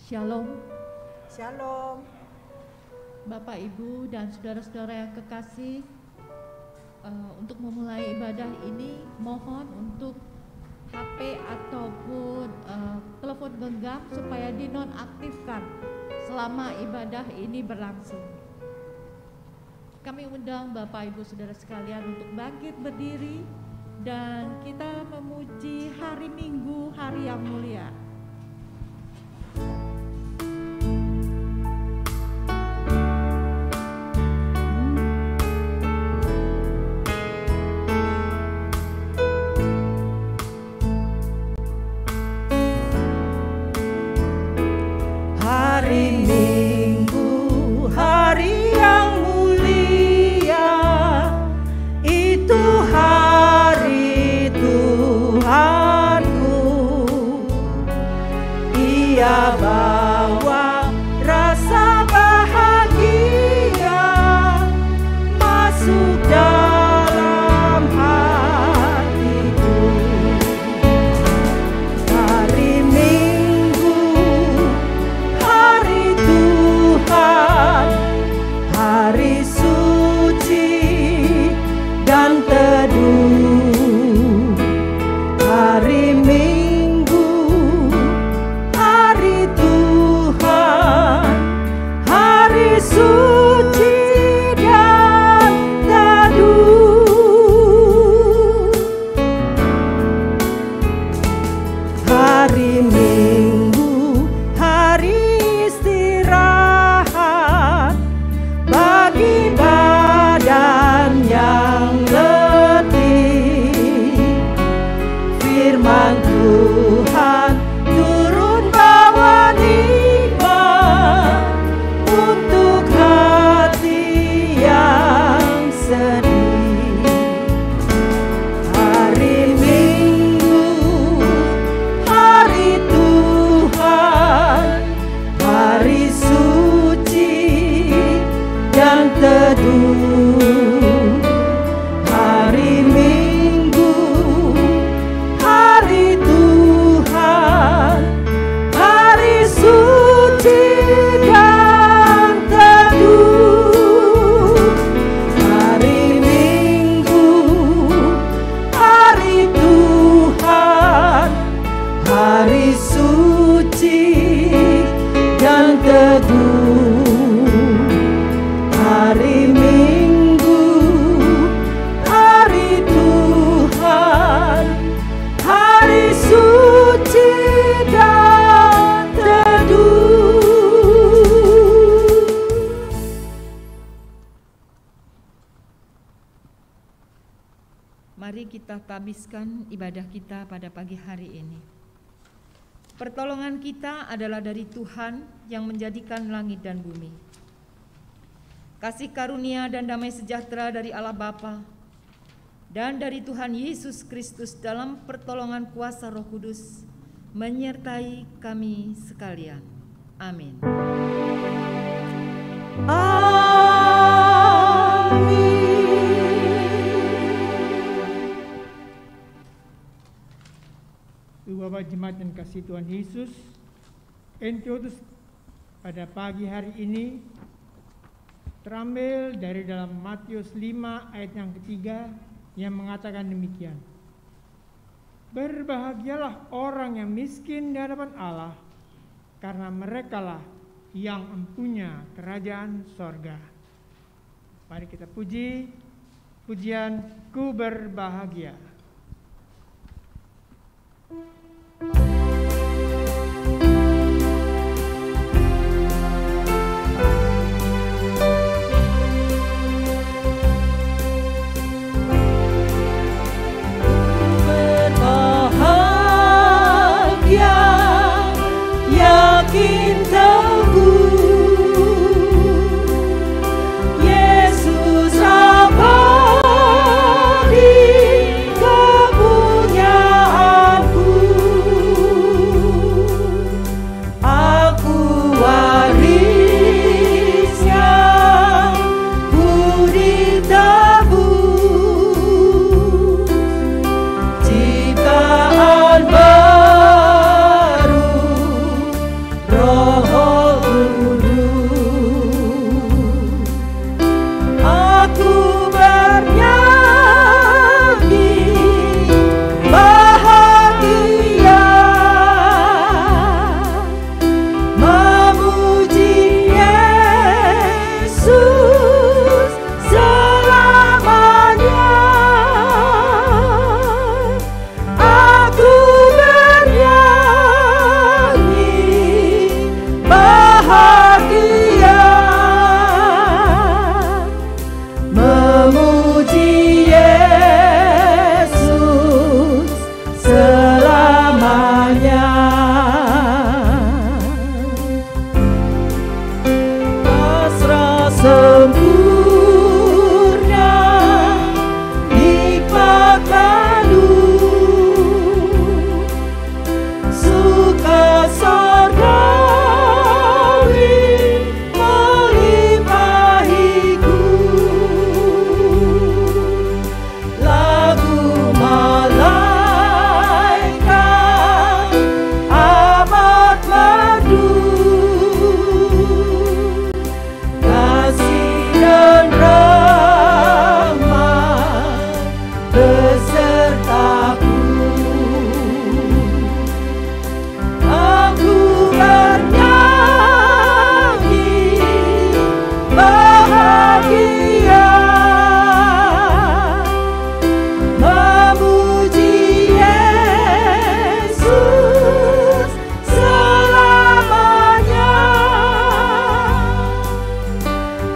Shalom. Shalom. Bapak, Ibu, dan saudara-saudara yang kekasih, untuk memulai ibadah ini mohon untuk HP ataupun telepon genggam supaya dinonaktifkan selama ibadah ini berlangsung. Kami undang Bapak, Ibu, saudara sekalian untuk bangkit berdiri dan kita memuji hari Minggu, hari yang mulia. Hari Minggu, hari yang mulia, itu hari Tuhanku. Ia bawa rasa bahagia masuk dalam hatiku. Hari Minggu, hari Tuhan, hari suci dan teduh. Hari Minggu, hari Tuhan, hari suci dan teduh. Hari Minggu, hari istirahat bagi badan yang letih. Firman Tuhan turun bawa nikmat untuk hati yang sedih. Hari Minggu, hari Tuhan, hari suci dan teduh. Hari Minggu, hari Tuhan, hari suci dan teduh. Hari Minggu, hari Tuhan, hari suci dan teduh. Hari Minggu, hari Tuhan, hari suci dan teduh. Mari kita tabiskan ibadah kita pada pagi hari ini. Pertolongan kita adalah dari Tuhan yang menjadikan langit dan bumi. Kasih karunia dan damai sejahtera dari Allah Bapa dan dari Tuhan Yesus Kristus dalam pertolongan kuasa Roh Kudus menyertai kami sekalian. Amin. Bapak Jemaat yang kasih Tuhan Yesus, Introduce pada pagi hari ini terambil dari dalam Matius 5 ayat yang ketiga yang mengatakan demikian. Berbahagialah orang yang miskin di hadapan Allah, karena merekalah yang mempunyai kerajaan sorga. Mari kita puji pujian Ku Berbahagia. Berbahagia, yakin teguh, Yesus abadi kepunyaanku. sempurna, nikmat madu, suka sorgawi melimpahiku, lagu malaikat amat merdu, kasih dan rahmat besertaku. Aku bernyanyi bahagia, memuji Yesus selamanya.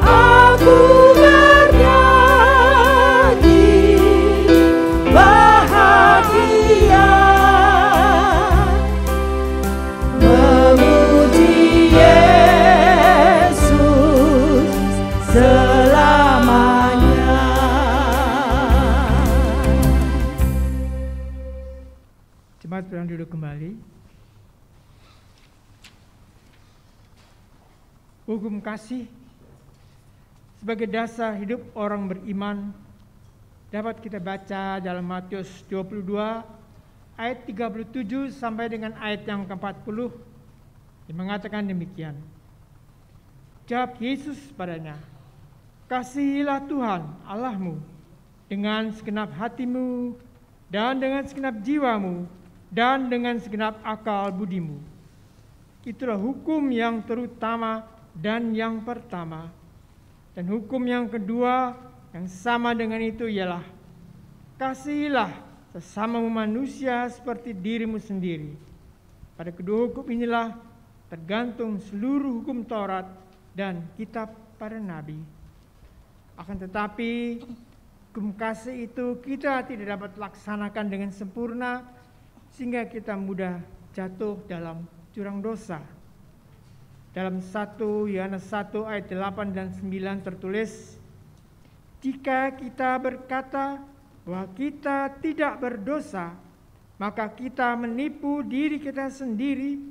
Aku bernyanyi bahagia, memuji Yesus selamanya. Jemaat sedang duduk kembali. Hukum kasih sebagai dasar hidup orang beriman dapat kita baca dalam Matius 22 ayat 37 sampai dengan ayat yang ke-40 yang mengatakan demikian. Jawab Yesus padanya, kasihilah Tuhan Allahmu dengan segenap hatimu dan dengan segenap jiwamu dan dengan segenap akal budimu. Itulah hukum yang terutama dan yang pertama. Dan hukum yang kedua yang sama dengan itu ialah kasihilah sesamamu manusia seperti dirimu sendiri. Pada kedua hukum inilah tergantung seluruh hukum Taurat dan kitab para nabi. Akan tetapi hukum kasih itu kita tidak dapat laksanakan dengan sempurna sehingga kita mudah jatuh dalam jurang dosa. Dalam 1 Yohanes 1 ayat 8 dan 9 tertulis, jika kita berkata bahwa kita tidak berdosa, maka kita menipu diri kita sendiri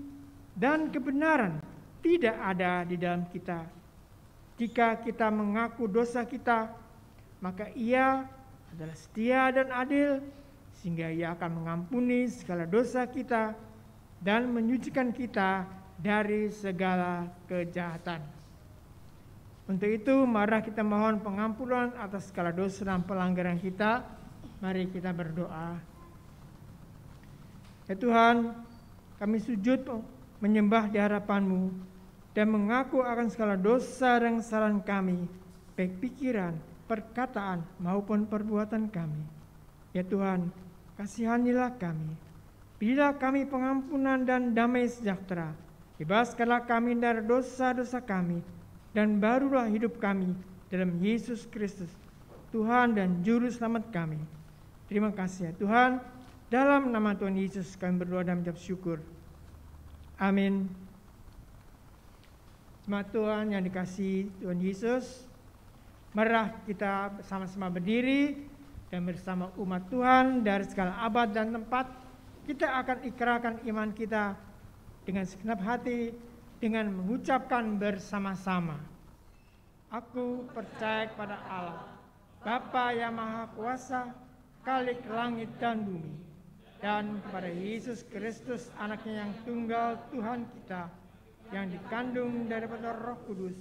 dan kebenaran tidak ada di dalam kita. Jika kita mengaku dosa kita, maka Ia adalah setia dan adil, sehingga Ia akan mengampuni segala dosa kita dan menyucikan kita dari segala kejahatan. Untuk itu, mari kita mohon pengampunan atas segala dosa dan pelanggaran kita. Mari kita berdoa. Ya Tuhan, kami sujud menyembah di hadapan-Mu dan mengaku akan segala dosa dan kesalahan kami, baik pikiran, perkataan maupun perbuatan kami. Ya Tuhan, kasihanilah kami. Berilah kami pengampunan dan damai sejahtera. Bebaskanlah kami dari dosa-dosa kami, dan barulah hidup kami dalam Yesus Kristus, Tuhan dan Juru Selamat kami. Terima kasih ya Tuhan. Dalam nama Tuhan Yesus kami berdoa dan mengucap syukur. Amin. Jemaat Tuhan yang dikasihi Tuhan Yesus, marilah kita bersama-sama berdiri dan bersama umat Tuhan dari segala abad dan tempat kita akan ikrarkan iman kita dengan segenap hati dengan mengucapkan bersama-sama. Aku percaya kepada Allah, Bapa yang Maha Kuasa, Khalik langit dan bumi, dan kepada Yesus Kristus, Anaknya yang tunggal Tuhan kita, yang dikandung daripada Roh Kudus,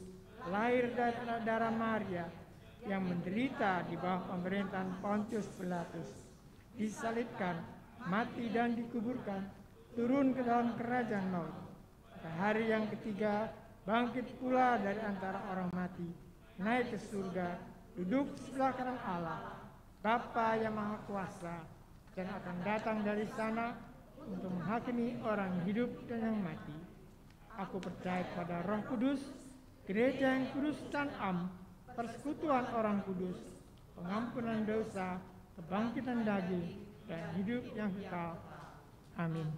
lahir dari darah Maria, yang menderita di bawah pemerintahan Pontius Pilatus, disalibkan, mati dan dikuburkan, turun ke dalam kerajaan maut. Pada hari yang ketiga bangkit pula dari antara orang mati, naik ke surga, duduk sebelah kanan Allah, Bapa yang Maha Kuasa, dan akan datang dari sana untuk menghakimi orang hidup dan yang mati. Aku percaya kepada Roh Kudus, gereja yang kudus dan am, persekutuan orang kudus, pengampunan dosa, kebangkitan daging, dan hidup yang kekal. Amin.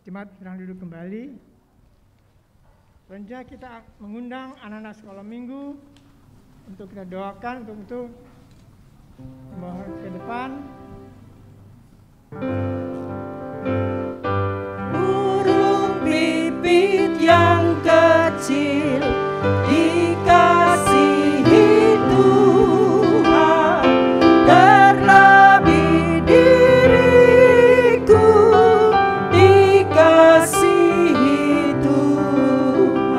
Jemaat sedang duduk kembali. Selanjutnya kita mengundang anak-anak sekolah minggu untuk kita doakan untuk itu. Mohon ke depan. Burung pipit yang kecil dikasihi Tuhan, terlebih diriku dikasihi Tuhan.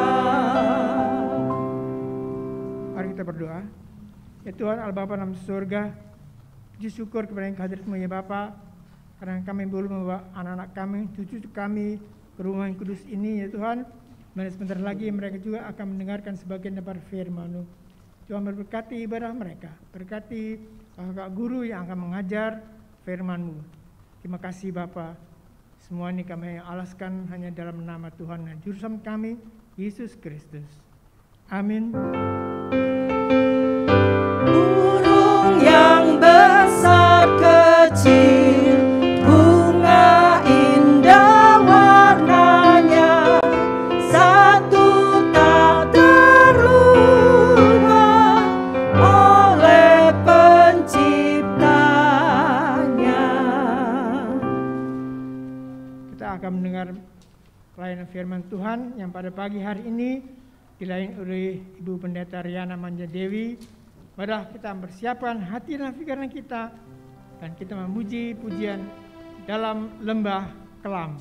Mari kita berdoa. Ya Tuhan Allah Bapa dalam surga, puji syukur kepada yang kehadirat-Mu ya Bapa, karena kami boleh membawa anak-anak kami, cucu kami ke rumah yang kudus ini ya Tuhan. Dan sebentar lagi mereka juga akan mendengarkan sebagian daripada firman-Mu. Tuhan berberkati ibadah mereka, berkati kakak guru yang akan mengajar firman-Mu. Terima kasih Bapa. Semua ini kami alaskan hanya dalam nama Tuhan dan Juru Selamat kami, Yesus Kristus. Amin. Burung yang besar kecil, bunga indah warnanya, satu tak terubah oleh penciptanya. Kita akan mendengar pelayanan firman Tuhan yang pada pagi hari ini dilayani oleh Ibu Pendeta Riana Manja Dewi. Marilah kita mempersiapkan hati dan pikiran kita dan kita memuji pujian dalam lembah kelam.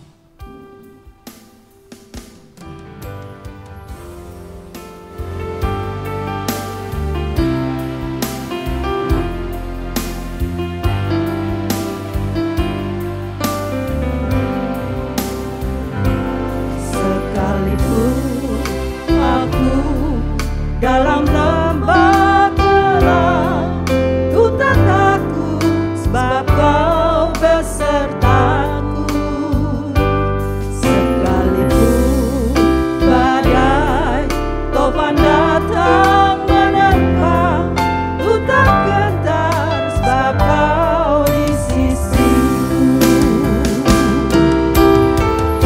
Sekalipun aku dalam lembah kelam, ku tak takut sebab Kau besertaku. Sekalipun badai topan datang menerpa, ku tak gentar sebab Kau di sisiku.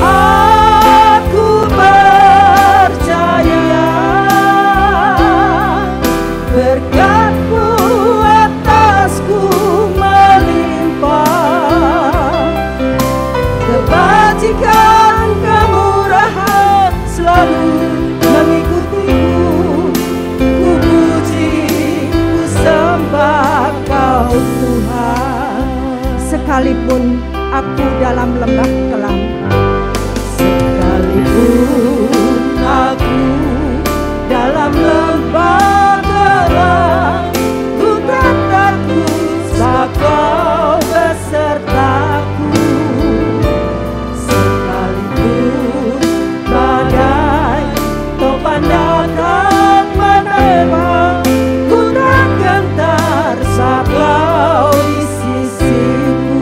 Aku percaya berkat-Mu atasku melimpah, kebajikan kemurahan selalu mengikutiku. Ku puji, ku sembah Kau Tuhan. Sekalipun aku dalam lembah kelam, sekalipun aku dalam lembah kelam, ku tak takut sebab Kau besertaku. Sekalipun badai topan datang menerpa, ku tak gentar sebab Kau di sisiku.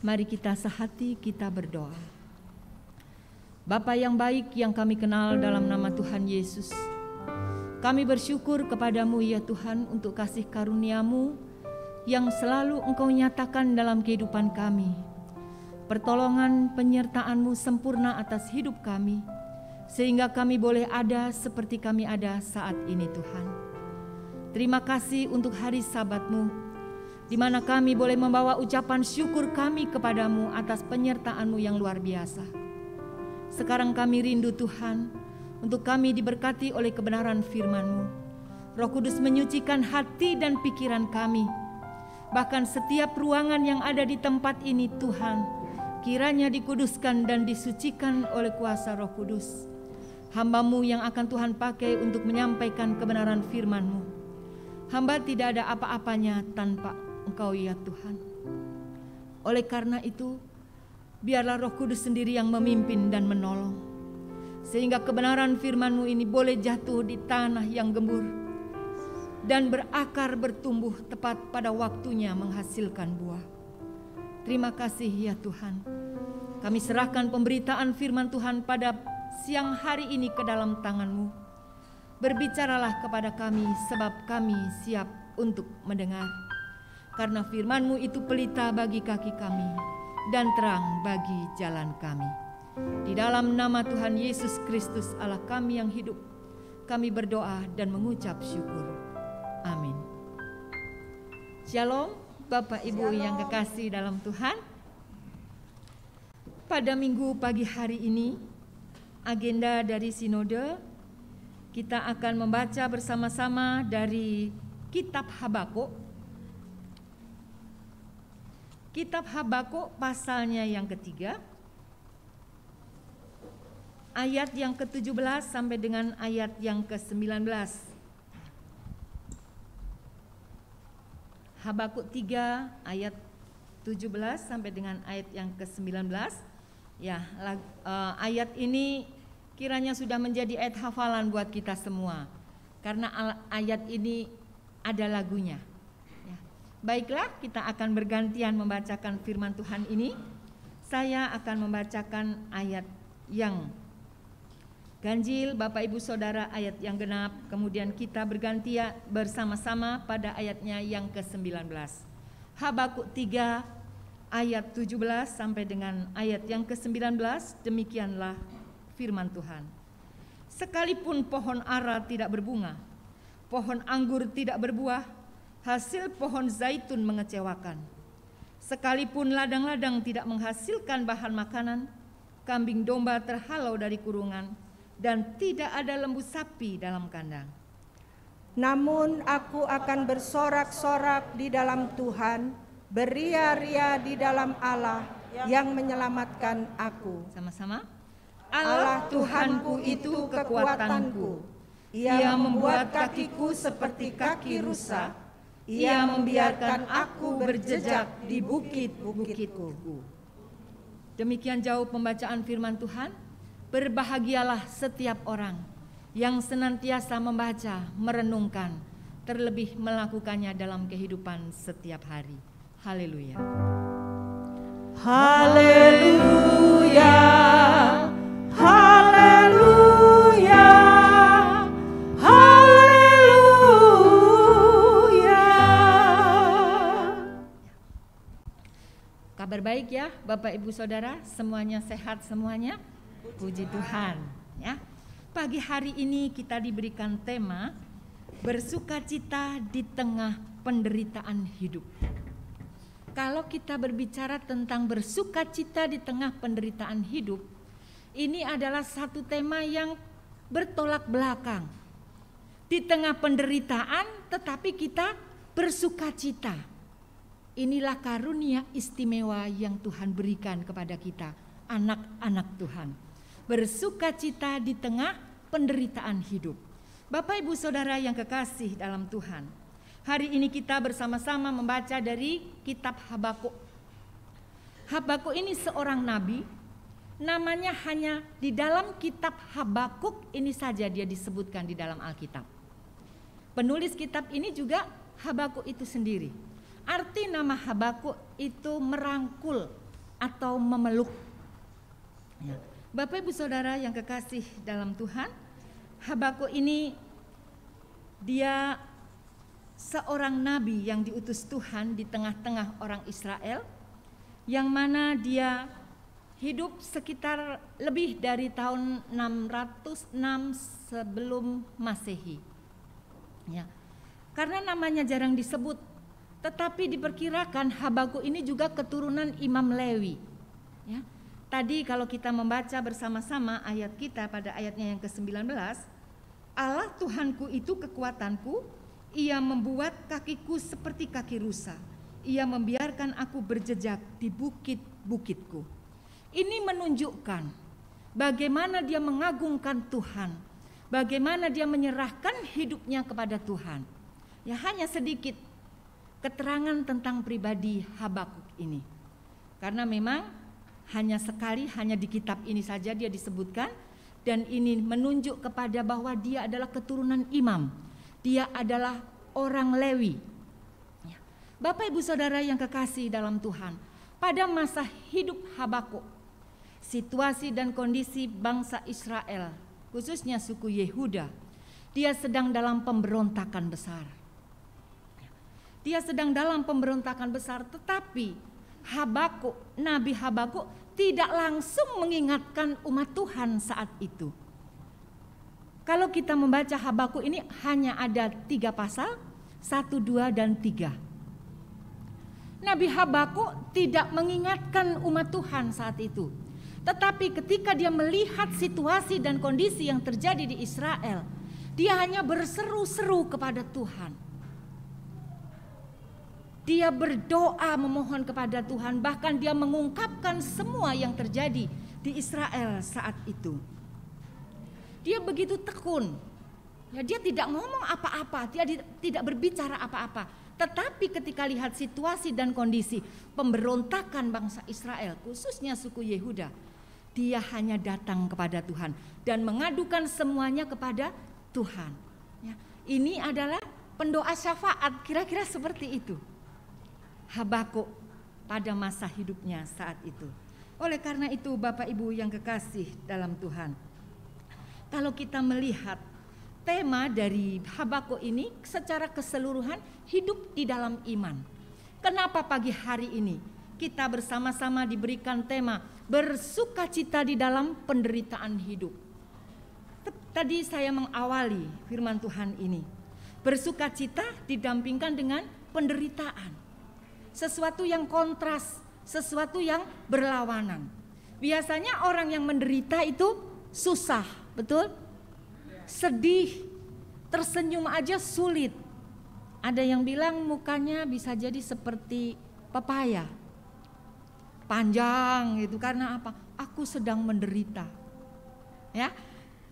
Mari kita sehati, kita berdoa. Bapa yang baik yang kami kenal dalam nama Tuhan Yesus, kami bersyukur kepadamu ya Tuhan untuk kasih karunia-Mu yang selalu Engkau nyatakan dalam kehidupan kami. Pertolongan penyertaan-Mu sempurna atas hidup kami, sehingga kami boleh ada seperti kami ada saat ini Tuhan. Terima kasih untuk hari Sabat-Mu, di mana kami boleh membawa ucapan syukur kami kepadamu atas penyertaan-Mu yang luar biasa. Sekarang kami rindu Tuhan, untuk kami diberkati oleh kebenaran firman-Mu. Roh Kudus menyucikan hati dan pikiran kami. Bahkan setiap ruangan yang ada di tempat ini Tuhan, kiranya dikuduskan dan disucikan oleh kuasa Roh Kudus. Hamba-Mu yang akan Tuhan pakai untuk menyampaikan kebenaran firman-Mu. Hamba tidak ada apa-apanya tanpa Engkau ya Tuhan. Oleh karena itu, biarlah Roh Kudus sendiri yang memimpin dan menolong, sehingga kebenaran firman-Mu ini boleh jatuh di tanah yang gembur dan berakar bertumbuh tepat pada waktunya menghasilkan buah. Terima kasih ya Tuhan. Kami serahkan pemberitaan firman Tuhan pada siang hari ini ke dalam tangan-Mu. Berbicaralah kepada kami, sebab kami siap untuk mendengar. Karena firman-Mu itu pelita bagi kaki kami dan terang bagi jalan kami. Di dalam nama Tuhan Yesus Kristus Allah kami yang hidup, kami berdoa dan mengucap syukur. Amin. Shalom Bapak Ibu yang kekasih dalam Tuhan. Pada minggu pagi hari ini, agenda dari sinode, kita akan membaca bersama-sama dari Kitab Habakuk. Kitab Habakuk pasalnya yang ketiga, ayat yang ke-17 sampai dengan ayat yang ke-19. Habakuk 3 ayat 17 sampai dengan ayat yang ke-19. Ya, ayat ini kiranya sudah menjadi ayat hafalan buat kita semua, karena ayat ini ada lagunya. Baiklah, kita akan bergantian membacakan firman Tuhan ini. Saya akan membacakan ayat yang ganjil, Bapak Ibu Saudara ayat yang genap. Kemudian kita bergantian bersama-sama pada ayatnya yang ke-19. Habakuk 3 ayat 17 sampai dengan ayat yang ke-19. Demikianlah firman Tuhan. Sekalipun pohon ara tidak berbunga, pohon anggur tidak berbuah, hasil pohon zaitun mengecewakan. Sekalipun ladang-ladang tidak menghasilkan bahan makanan, kambing domba terhalau dari kurungan, dan tidak ada lembu sapi dalam kandang. Namun aku akan bersorak-sorak di dalam Tuhan, beria-ria di dalam Allah yang menyelamatkan aku. Sama-sama. Allah Tuhanku itu kekuatanku. Ia membuat kakiku seperti kaki rusa. Ia membiarkan aku berjejak di bukit-bukitku. Demikian jauh pembacaan firman Tuhan. Berbahagialah setiap orang yang senantiasa membaca, merenungkan, terlebih melakukannya dalam kehidupan setiap hari. Haleluya. Haleluya. Haleluya. Kabar baik ya Bapak Ibu Saudara, semuanya sehat semuanya? Puji Tuhan ya. Pagi hari ini kita diberikan tema bersukacita di tengah penderitaan hidup. Kalau kita berbicara tentang bersukacita di tengah penderitaan hidup, ini adalah satu tema yang bertolak belakang. Di tengah penderitaan tetapi kita bersukacita. Inilah karunia istimewa yang Tuhan berikan kepada kita, anak-anak Tuhan. Bersukacita di tengah penderitaan hidup. Bapak Ibu Saudara yang kekasih dalam Tuhan, hari ini kita bersama-sama membaca dari kitab Habakuk. Habakuk ini seorang nabi, namanya hanya di dalam kitab Habakuk ini saja dia disebutkan di dalam Alkitab. Penulis kitab ini juga Habakuk itu sendiri. Arti nama Habakuk itu merangkul atau memeluk. Ya. Bapak Ibu Saudara yang kekasih dalam Tuhan, Habakuk ini dia seorang nabi yang diutus Tuhan di tengah-tengah orang Israel, yang mana dia hidup sekitar lebih dari tahun 606 sebelum Masehi. Ya. Karena namanya jarang disebut, tetapi diperkirakan Habakuk ini juga keturunan Imam Lewi. Ya. Tadi kalau kita membaca bersama-sama ayat kita pada ayatnya yang ke-19, Allah Tuhanku itu kekuatanku, Ia membuat kakiku seperti kaki rusa, Ia membiarkan aku berjejak di bukit-bukitku. Ini menunjukkan bagaimana dia mengagungkan Tuhan, bagaimana dia menyerahkan hidupnya kepada Tuhan. Ya, hanya sedikit keterangan tentang pribadi Habakuk ini. Karena memang hanya sekali, hanya di kitab ini saja dia disebutkan, dan ini menunjuk kepada bahwa dia adalah keturunan imam. Dia adalah orang Lewi. Ya. Bapak Ibu Saudara yang kekasih dalam Tuhan, pada masa hidup Habakuk, situasi dan kondisi bangsa Israel, khususnya suku Yehuda, dia sedang dalam pemberontakan besar. Dia sedang dalam pemberontakan besar, tetapi Habakuk, Nabi Habakuk tidak langsung mengingatkan umat Tuhan saat itu. Kalau kita membaca Habakuk ini hanya ada 3 pasal, 1, 2, dan 3. Nabi Habakuk tidak mengingatkan umat Tuhan saat itu. Tetapi ketika dia melihat situasi dan kondisi yang terjadi di Israel, dia hanya berseru-seru kepada Tuhan. Dia berdoa memohon kepada Tuhan, bahkan dia mengungkapkan semua yang terjadi di Israel saat itu. Dia begitu tekun. Ya, dia tidak ngomong apa-apa, dia tidak berbicara apa-apa. Tetapi ketika lihat situasi dan kondisi pemberontakan bangsa Israel, khususnya suku Yehuda, dia hanya datang kepada Tuhan dan mengadukan semuanya kepada Tuhan. Ya, ini adalah pendoa syafaat, kira-kira seperti itu Habakuk pada masa hidupnya saat itu. Oleh karena itu Bapak Ibu yang kekasih dalam Tuhan, kalau kita melihat tema dari Habakuk ini secara keseluruhan, hidup di dalam iman. Kenapa pagi hari ini kita bersama-sama diberikan tema bersukacita di dalam penderitaan hidup? Tadi saya mengawali firman Tuhan ini, bersukacita didampingkan dengan penderitaan. Sesuatu yang kontras, sesuatu yang berlawanan. Biasanya orang yang menderita itu susah, betul? Sedih, tersenyum aja sulit. Ada yang bilang mukanya bisa jadi seperti pepaya, panjang gitu. Karena apa? Aku sedang menderita. Ya,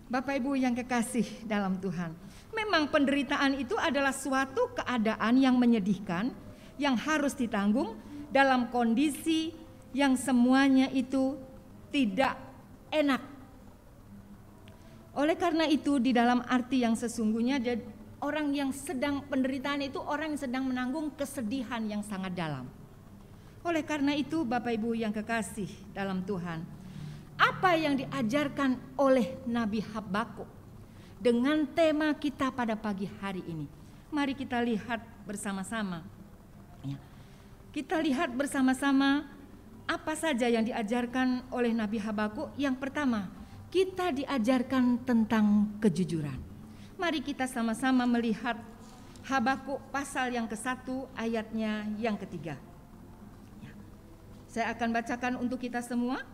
Bapak Ibu yang kekasih dalam Tuhan, memang penderitaan itu adalah suatu keadaan yang menyedihkan, yang harus ditanggung dalam kondisi yang semuanya itu tidak enak. Oleh karena itu di dalam arti yang sesungguhnya, orang yang sedang penderitaan itu orang yang sedang menanggung kesedihan yang sangat dalam. Oleh karena itu Bapak Ibu yang kekasih dalam Tuhan, apa yang diajarkan oleh Nabi Habakuk dengan tema kita pada pagi hari ini? Mari kita lihat bersama-sama. Kita lihat bersama-sama apa saja yang diajarkan oleh Nabi Habakuk. Yang pertama, kita diajarkan tentang kejujuran. Mari kita sama-sama melihat Habakuk pasal yang ke-1 ayatnya yang ke-3. Saya akan bacakan untuk kita semua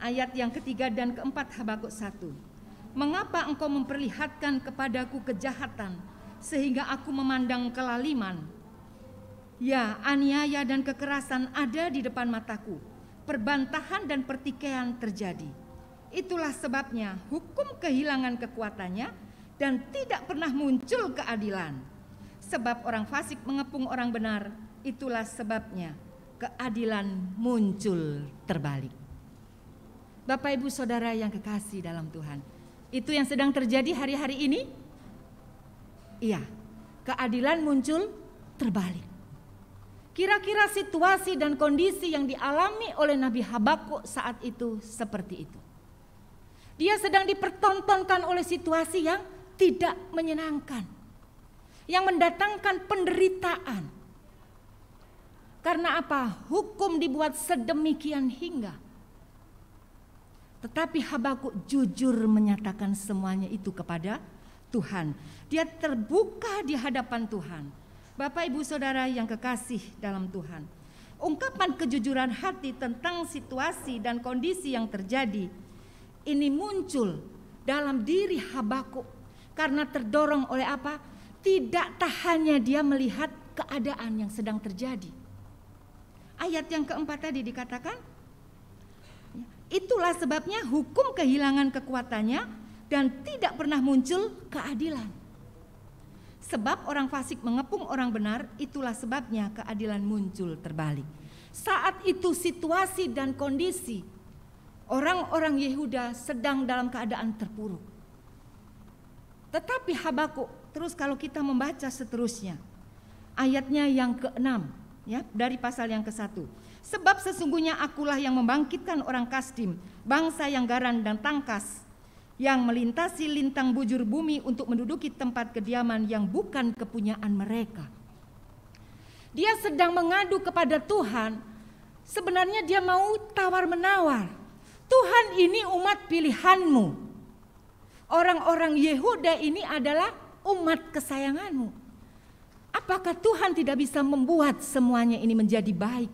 ayat yang ke-3 dan ke-4 Habakuk 1. Mengapa engkau memperlihatkan kepadaku kejahatan sehingga aku memandang kelaliman? Ya, aniaya dan kekerasan ada di depan mataku, perbantahan dan pertikaian terjadi. Itulah sebabnya hukum kehilangan kekuatannya dan tidak pernah muncul keadilan. Sebab orang fasik mengepung orang benar, itulah sebabnya keadilan muncul terbalik. Bapak Ibu Saudara yang kekasih dalam Tuhan, itu yang sedang terjadi hari-hari ini. Iya, keadilan muncul terbalik. Kira-kira situasi dan kondisi yang dialami oleh Nabi Habakuk saat itu seperti itu. Dia sedang dipertontonkan oleh situasi yang tidak menyenangkan, yang mendatangkan penderitaan. Karena apa? Hukum dibuat sedemikian hingga. Tetapi Habakuk jujur menyatakan semuanya itu kepada Tuhan. Dia terbuka di hadapan Tuhan. Bapak Ibu Saudara yang kekasih dalam Tuhan, ungkapan kejujuran hati tentang situasi dan kondisi yang terjadi ini muncul dalam diri Habakuk karena terdorong oleh apa? Tidak tahannya dia melihat keadaan yang sedang terjadi. Ayat yang keempat tadi dikatakan, itulah sebabnya hukum kehilangan kekuatannya dan tidak pernah muncul keadilan. Sebab orang fasik mengepung orang benar, itulah sebabnya keadilan muncul terbalik. Saat itu situasi dan kondisi orang-orang Yehuda sedang dalam keadaan terpuruk. Tetapi Habakuk, terus kalau kita membaca seterusnya, ayatnya yang ke-6, ya, dari pasal yang ke-1. Sebab sesungguhnya akulah yang membangkitkan orang Kasdim, bangsa yang garan dan tangkas, yang melintasi lintang bujur bumi untuk menduduki tempat kediaman yang bukan kepunyaan mereka. Dia sedang mengadu kepada Tuhan. Sebenarnya dia mau tawar-menawar. Tuhan, ini umat pilihanmu. Orang-orang Yehuda ini adalah umat kesayanganmu. Apakah Tuhan tidak bisa membuat semuanya ini menjadi baik?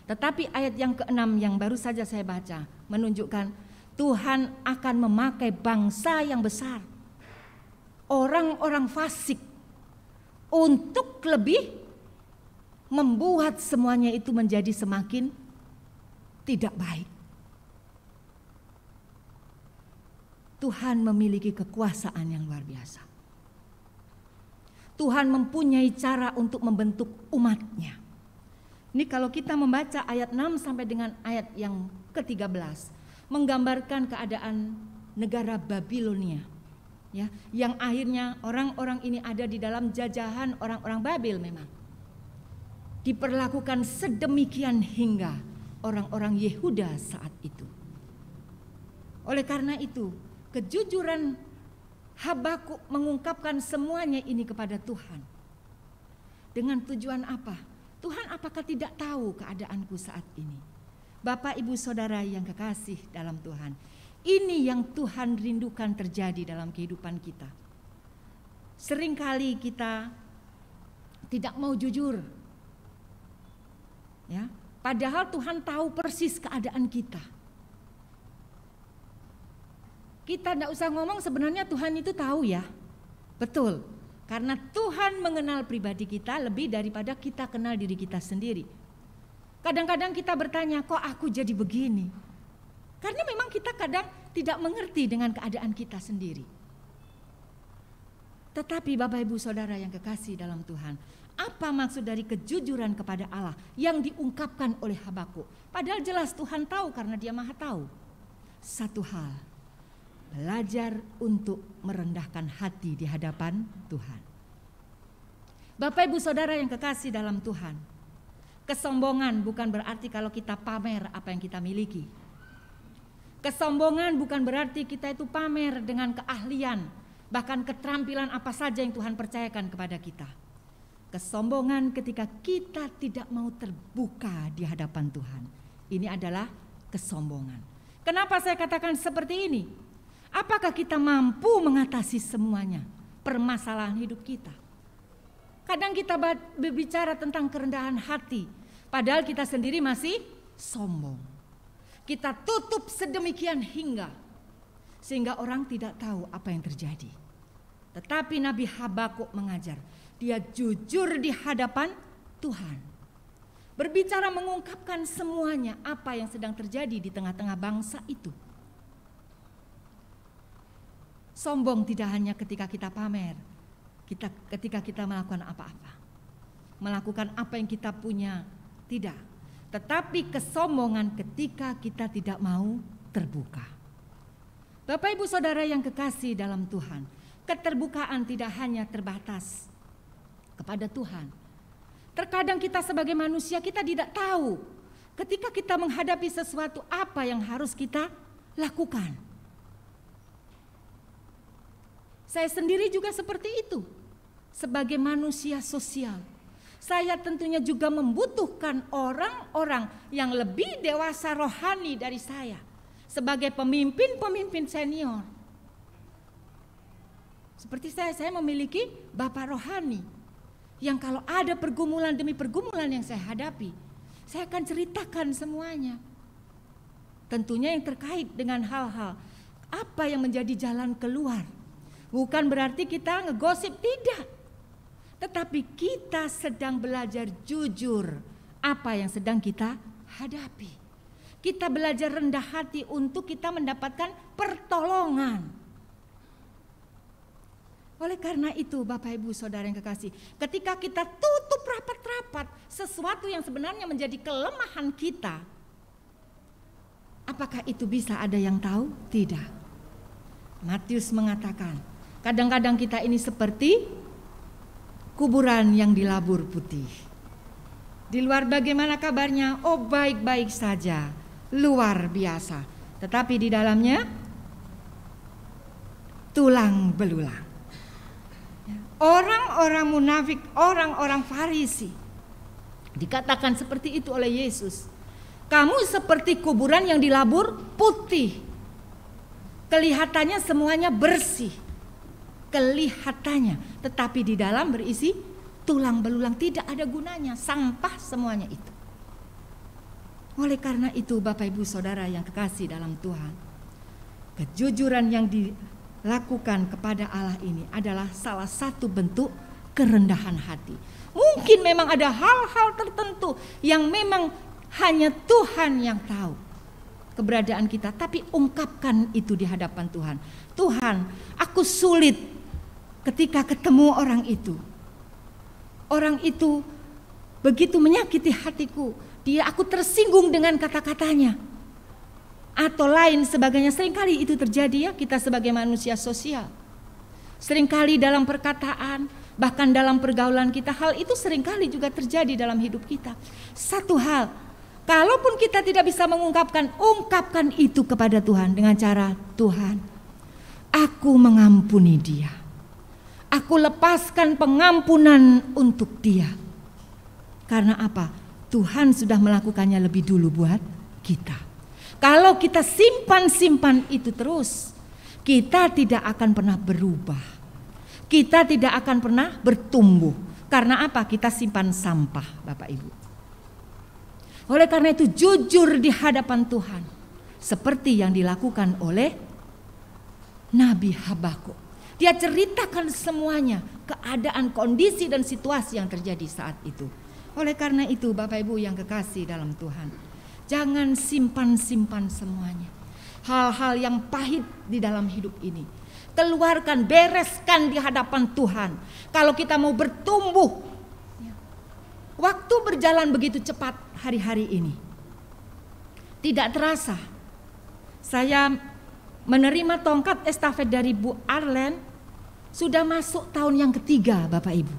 Tetapi ayat yang ke-6 yang baru saja saya baca menunjukkan Tuhan akan memakai bangsa yang besar, orang-orang fasik, untuk lebih membuat semuanya itu menjadi semakin tidak baik. Tuhan memiliki kekuasaan yang luar biasa. Tuhan mempunyai cara untuk membentuk umatnya. Ini kalau kita membaca ayat 6 sampai dengan ayat yang ke-13. Menggambarkan keadaan negara Babilonia, ya, yang akhirnya orang-orang ini ada di dalam jajahan orang-orang Babil. Memang diperlakukan sedemikian hingga orang-orang Yehuda saat itu. Oleh karena itu, kejujuran Habakuk mengungkapkan semuanya ini kepada Tuhan. Dengan tujuan apa? Tuhan, apakah tidak tahu keadaanku saat ini? Bapak, Ibu, Saudara yang kekasih dalam Tuhan, ini yang Tuhan rindukan terjadi dalam kehidupan kita. Seringkali kita tidak mau jujur, ya, padahal Tuhan tahu persis keadaan kita. Kita tidak usah ngomong, sebenarnya Tuhan itu tahu, ya, betul. Karena Tuhan mengenal pribadi kita lebih daripada kita kenal diri kita sendiri. Kadang-kadang kita bertanya, kok aku jadi begini? Karena memang kita kadang tidak mengerti dengan keadaan kita sendiri. Tetapi Bapak Ibu Saudara yang kekasih dalam Tuhan, apa maksud dari kejujuran kepada Allah yang diungkapkan oleh Habakuk? Padahal jelas Tuhan tahu karena Dia Maha Tahu. Satu hal, belajar untuk merendahkan hati di hadapan Tuhan. Bapak Ibu Saudara yang kekasih dalam Tuhan, kesombongan bukan berarti kalau kita pamer apa yang kita miliki. Kesombongan bukan berarti kita itu pamer dengan keahlian, bahkan keterampilan apa saja yang Tuhan percayakan kepada kita. Kesombongan ketika kita tidak mau terbuka di hadapan Tuhan. Ini adalah kesombongan. Kenapa saya katakan seperti ini? Apakah kita mampu mengatasi semuanya permasalahan hidup kita? Kadang kita berbicara tentang kerendahan hati, padahal kita sendiri masih sombong. Kita tutup sedemikian hingga sehingga orang tidak tahu apa yang terjadi. Tetapi Nabi Habakuk mengajar, dia jujur di hadapan Tuhan. Berbicara mengungkapkan semuanya apa yang sedang terjadi di tengah-tengah bangsa itu. Sombong tidak hanya ketika kita pamer, ketika kita melakukan apa-apa, melakukan apa yang kita punya, tidak. Tetapi kesombongan ketika kita tidak mau terbuka. Bapak Ibu Saudara yang kekasih dalam Tuhan, keterbukaan tidak hanya terbatas kepada Tuhan, Terkadang kita sebagai manusia kita tidak tahu ketika kita menghadapi sesuatu apa yang harus kita lakukan. Saya sendiri juga seperti itu. Sebagai manusia sosial, saya tentunya juga membutuhkan orang-orang yang lebih dewasa rohani dari saya. Sebagai pemimpin-pemimpin senior. Seperti saya memiliki bapak rohani. Yang kalau ada pergumulan demi pergumulan yang saya hadapi, saya akan ceritakan semuanya. Tentunya yang terkait dengan hal-hal apa yang menjadi jalan keluar. Bukan berarti kita ngegosip, tidak. Tetapi kita sedang belajar jujur apa yang sedang kita hadapi. Kita belajar rendah hati untuk kita mendapatkan pertolongan. Oleh karena itu Bapak Ibu Saudara yang kekasih, ketika kita tutup rapat-rapat sesuatu yang sebenarnya menjadi kelemahan kita, apakah itu bisa ada yang tahu? Tidak. Matius mengatakan, kadang-kadang kita ini seperti kuburan yang dilabur putih. Di luar bagaimana kabarnya? Oh, baik-baik saja, luar biasa. Tetapi di dalamnya tulang belulang. Orang-orang munafik, orang-orang Farisi dikatakan seperti itu oleh Yesus. Kamu seperti kuburan yang dilabur putih. Kelihatannya semuanya bersih. Kelihatannya, tetapi di dalam berisi tulang belulang, tidak ada gunanya, sampah semuanya itu. Oleh karena itu Bapak Ibu Saudara yang kekasih dalam Tuhan, kejujuran yang dilakukan kepada Allah ini adalah salah satu bentuk kerendahan hati. Mungkin memang ada hal-hal tertentu yang memang hanya Tuhan yang tahu keberadaan kita, tapi ungkapkan itu di hadapan Tuhan. Tuhan, aku sulit ketika ketemu orang itu. Orang itu begitu menyakiti hatiku. Aku tersinggung dengan kata-katanya. Atau lain sebagainya. Seringkali itu terjadi ya, kita sebagai manusia sosial. Seringkali dalam perkataan, bahkan dalam pergaulan kita, hal itu seringkali juga terjadi dalam hidup kita. Satu hal, kalaupun kita tidak bisa mengungkapkan, ungkapkan itu kepada Tuhan dengan cara, Tuhan, aku mengampuni dia. Aku lepaskan pengampunan untuk dia. Karena apa? Tuhan sudah melakukannya lebih dulu buat kita. Kalau kita simpan-simpan itu terus, kita tidak akan pernah berubah. Kita tidak akan pernah bertumbuh. Karena apa? Kita simpan sampah, Bapak Ibu. Oleh karena itu jujur di hadapan Tuhan. Seperti yang dilakukan oleh Nabi Habakuk. Dia ceritakan semuanya, keadaan, kondisi dan situasi yang terjadi saat itu. Oleh karena itu Bapak Ibu yang kekasih dalam Tuhan, jangan simpan-simpan semuanya. Hal-hal yang pahit di dalam hidup ini, keluarkan, bereskan di hadapan Tuhan. Kalau kita mau bertumbuh, waktu berjalan begitu cepat hari-hari ini. Tidak terasa, saya menerima tongkat estafet dari Bu Arlen. Sudah masuk tahun yang ketiga Bapak Ibu.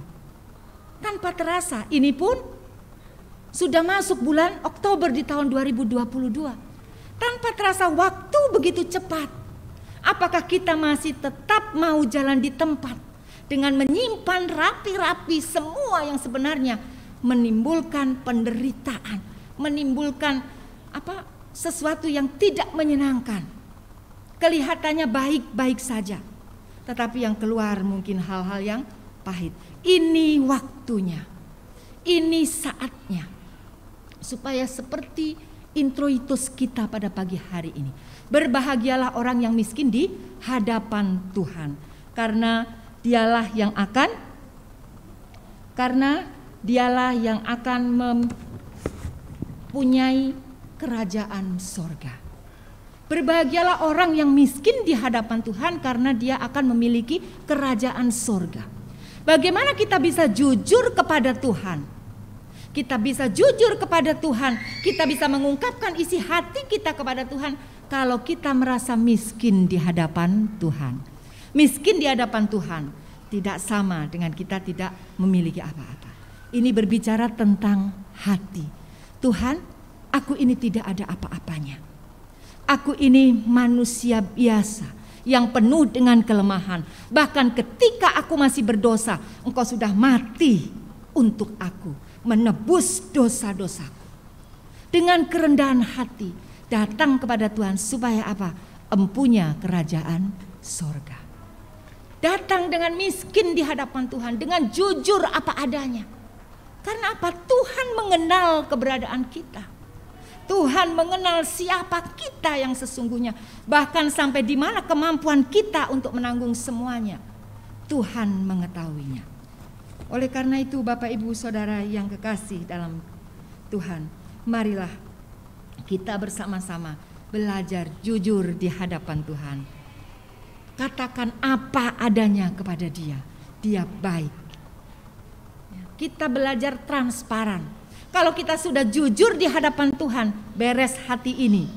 Tanpa terasa, ini pun sudah masuk bulan Oktober di tahun 2022. Tanpa terasa waktu begitu cepat. Apakah kita masih tetap mau jalan di tempat dengan menyimpan rapi-rapi semua yang sebenarnya menimbulkan penderitaan, menimbulkan sesuatu yang tidak menyenangkan. Kelihatannya baik-baik saja, tetapi yang keluar mungkin hal-hal yang pahit. Ini waktunya, ini saatnya, supaya seperti introitus kita pada pagi hari ini. Berbahagialah orang yang miskin di hadapan Tuhan, karena dialah yang akan mempunyai kerajaan sorga. Berbahagialah orang yang miskin di hadapan Tuhan, karena dia akan memiliki kerajaan sorga. Bagaimana kita bisa jujur kepada Tuhan? Kita bisa jujur kepada Tuhan, kita bisa mengungkapkan isi hati kita kepada Tuhan kalau kita merasa miskin di hadapan Tuhan. Miskin di hadapan Tuhan tidak sama dengan kita tidak memiliki apa-apa. Ini berbicara tentang hati. Tuhan, aku ini tidak ada apa-apanya. Aku ini manusia biasa yang penuh dengan kelemahan. Bahkan ketika aku masih berdosa, Engkau sudah mati untuk aku, menebus dosa-dosaku. Dengan kerendahan hati datang kepada Tuhan supaya apa? Empunya kerajaan sorga. Datang dengan miskin di hadapan Tuhan, dengan jujur apa adanya. Karena apa? Tuhan mengenal keberadaan kita. Tuhan mengenal siapa kita yang sesungguhnya. Bahkan sampai di mana kemampuan kita untuk menanggung semuanya. Tuhan mengetahuinya. Oleh karena itu Bapak Ibu Saudara yang kekasih dalam Tuhan, marilah kita bersama-sama belajar jujur di hadapan Tuhan. Katakan apa adanya kepada Dia. Dia baik. Kita belajar transparan. Kalau kita sudah jujur di hadapan Tuhan, beres hati ini.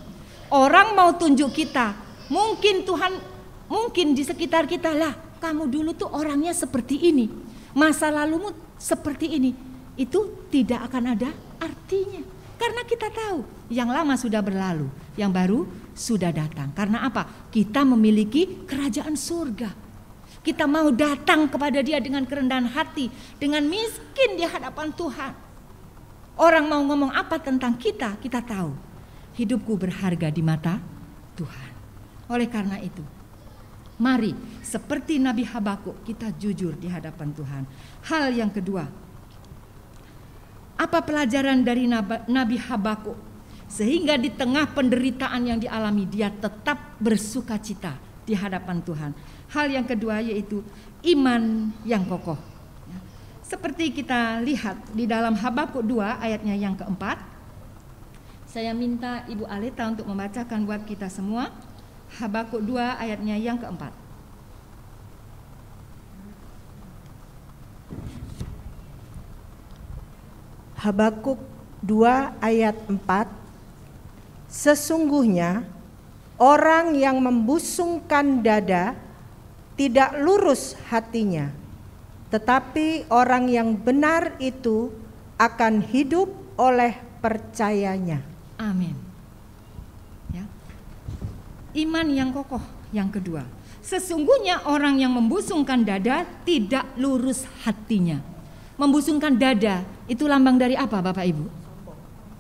Orang mau tunjuk kita, mungkin Tuhan, mungkin di sekitar kita lah, kamu dulu tuh orangnya seperti ini, masa lalumu seperti ini. Itu tidak akan ada artinya. Karena kita tahu yang lama sudah berlalu, yang baru sudah datang. Karena apa? Kita memiliki kerajaan surga. Kita mau datang kepada Dia dengan kerendahan hati, dengan miskin di hadapan Tuhan. Orang mau ngomong apa tentang kita, kita tahu. Hidupku berharga di mata Tuhan. Oleh karena itu, mari seperti Nabi Habakuk kita jujur di hadapan Tuhan. Hal yang kedua, apa pelajaran dari Nabi Habakuk? Sehingga di tengah penderitaan yang dialami, dia tetap bersukacita di hadapan Tuhan. Hal yang kedua yaitu iman yang kokoh. Seperti kita lihat di dalam Habakuk 2 ayatnya yang keempat. Saya minta Ibu Aleta untuk membacakan buat kita semua. Habakuk 2 ayatnya yang keempat. Habakuk 2 ayat 4. Sesungguhnya orang yang membusungkan dada tidak lurus hatinya, tetapi orang yang benar itu akan hidup oleh percayanya. Amin. Ya. Iman yang kokoh yang kedua. Sesungguhnya orang yang membusungkan dada tidak lurus hatinya. Membusungkan dada itu lambang dari apa Bapak Ibu?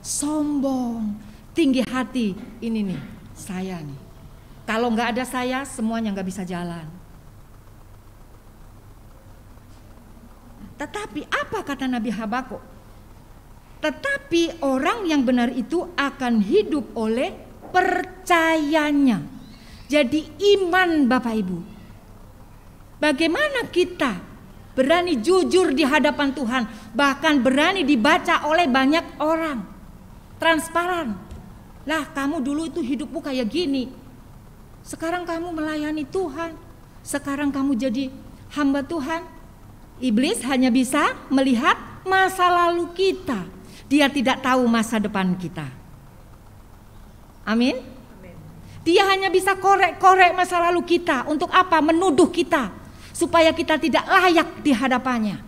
Sombong, tinggi hati. Ini nih, saya nih. Kalau nggak ada saya, semuanya nggak bisa jalan. Tetapi apa kata Nabi Habakuk? Tetapi orang yang benar itu akan hidup oleh percayanya. Jadi iman Bapak Ibu. Bagaimana kita berani jujur di hadapan Tuhan, bahkan berani dibaca oleh banyak orang. Transparan. Lah kamu dulu itu hidupmu kayak gini. Sekarang kamu melayani Tuhan. Sekarang kamu jadi hamba Tuhan. Iblis hanya bisa melihat masa lalu kita. Dia tidak tahu masa depan kita. Amin. Dia hanya bisa korek-korek masa lalu kita. Untuk apa? Menuduh kita. Supaya kita tidak layak di hadapannya.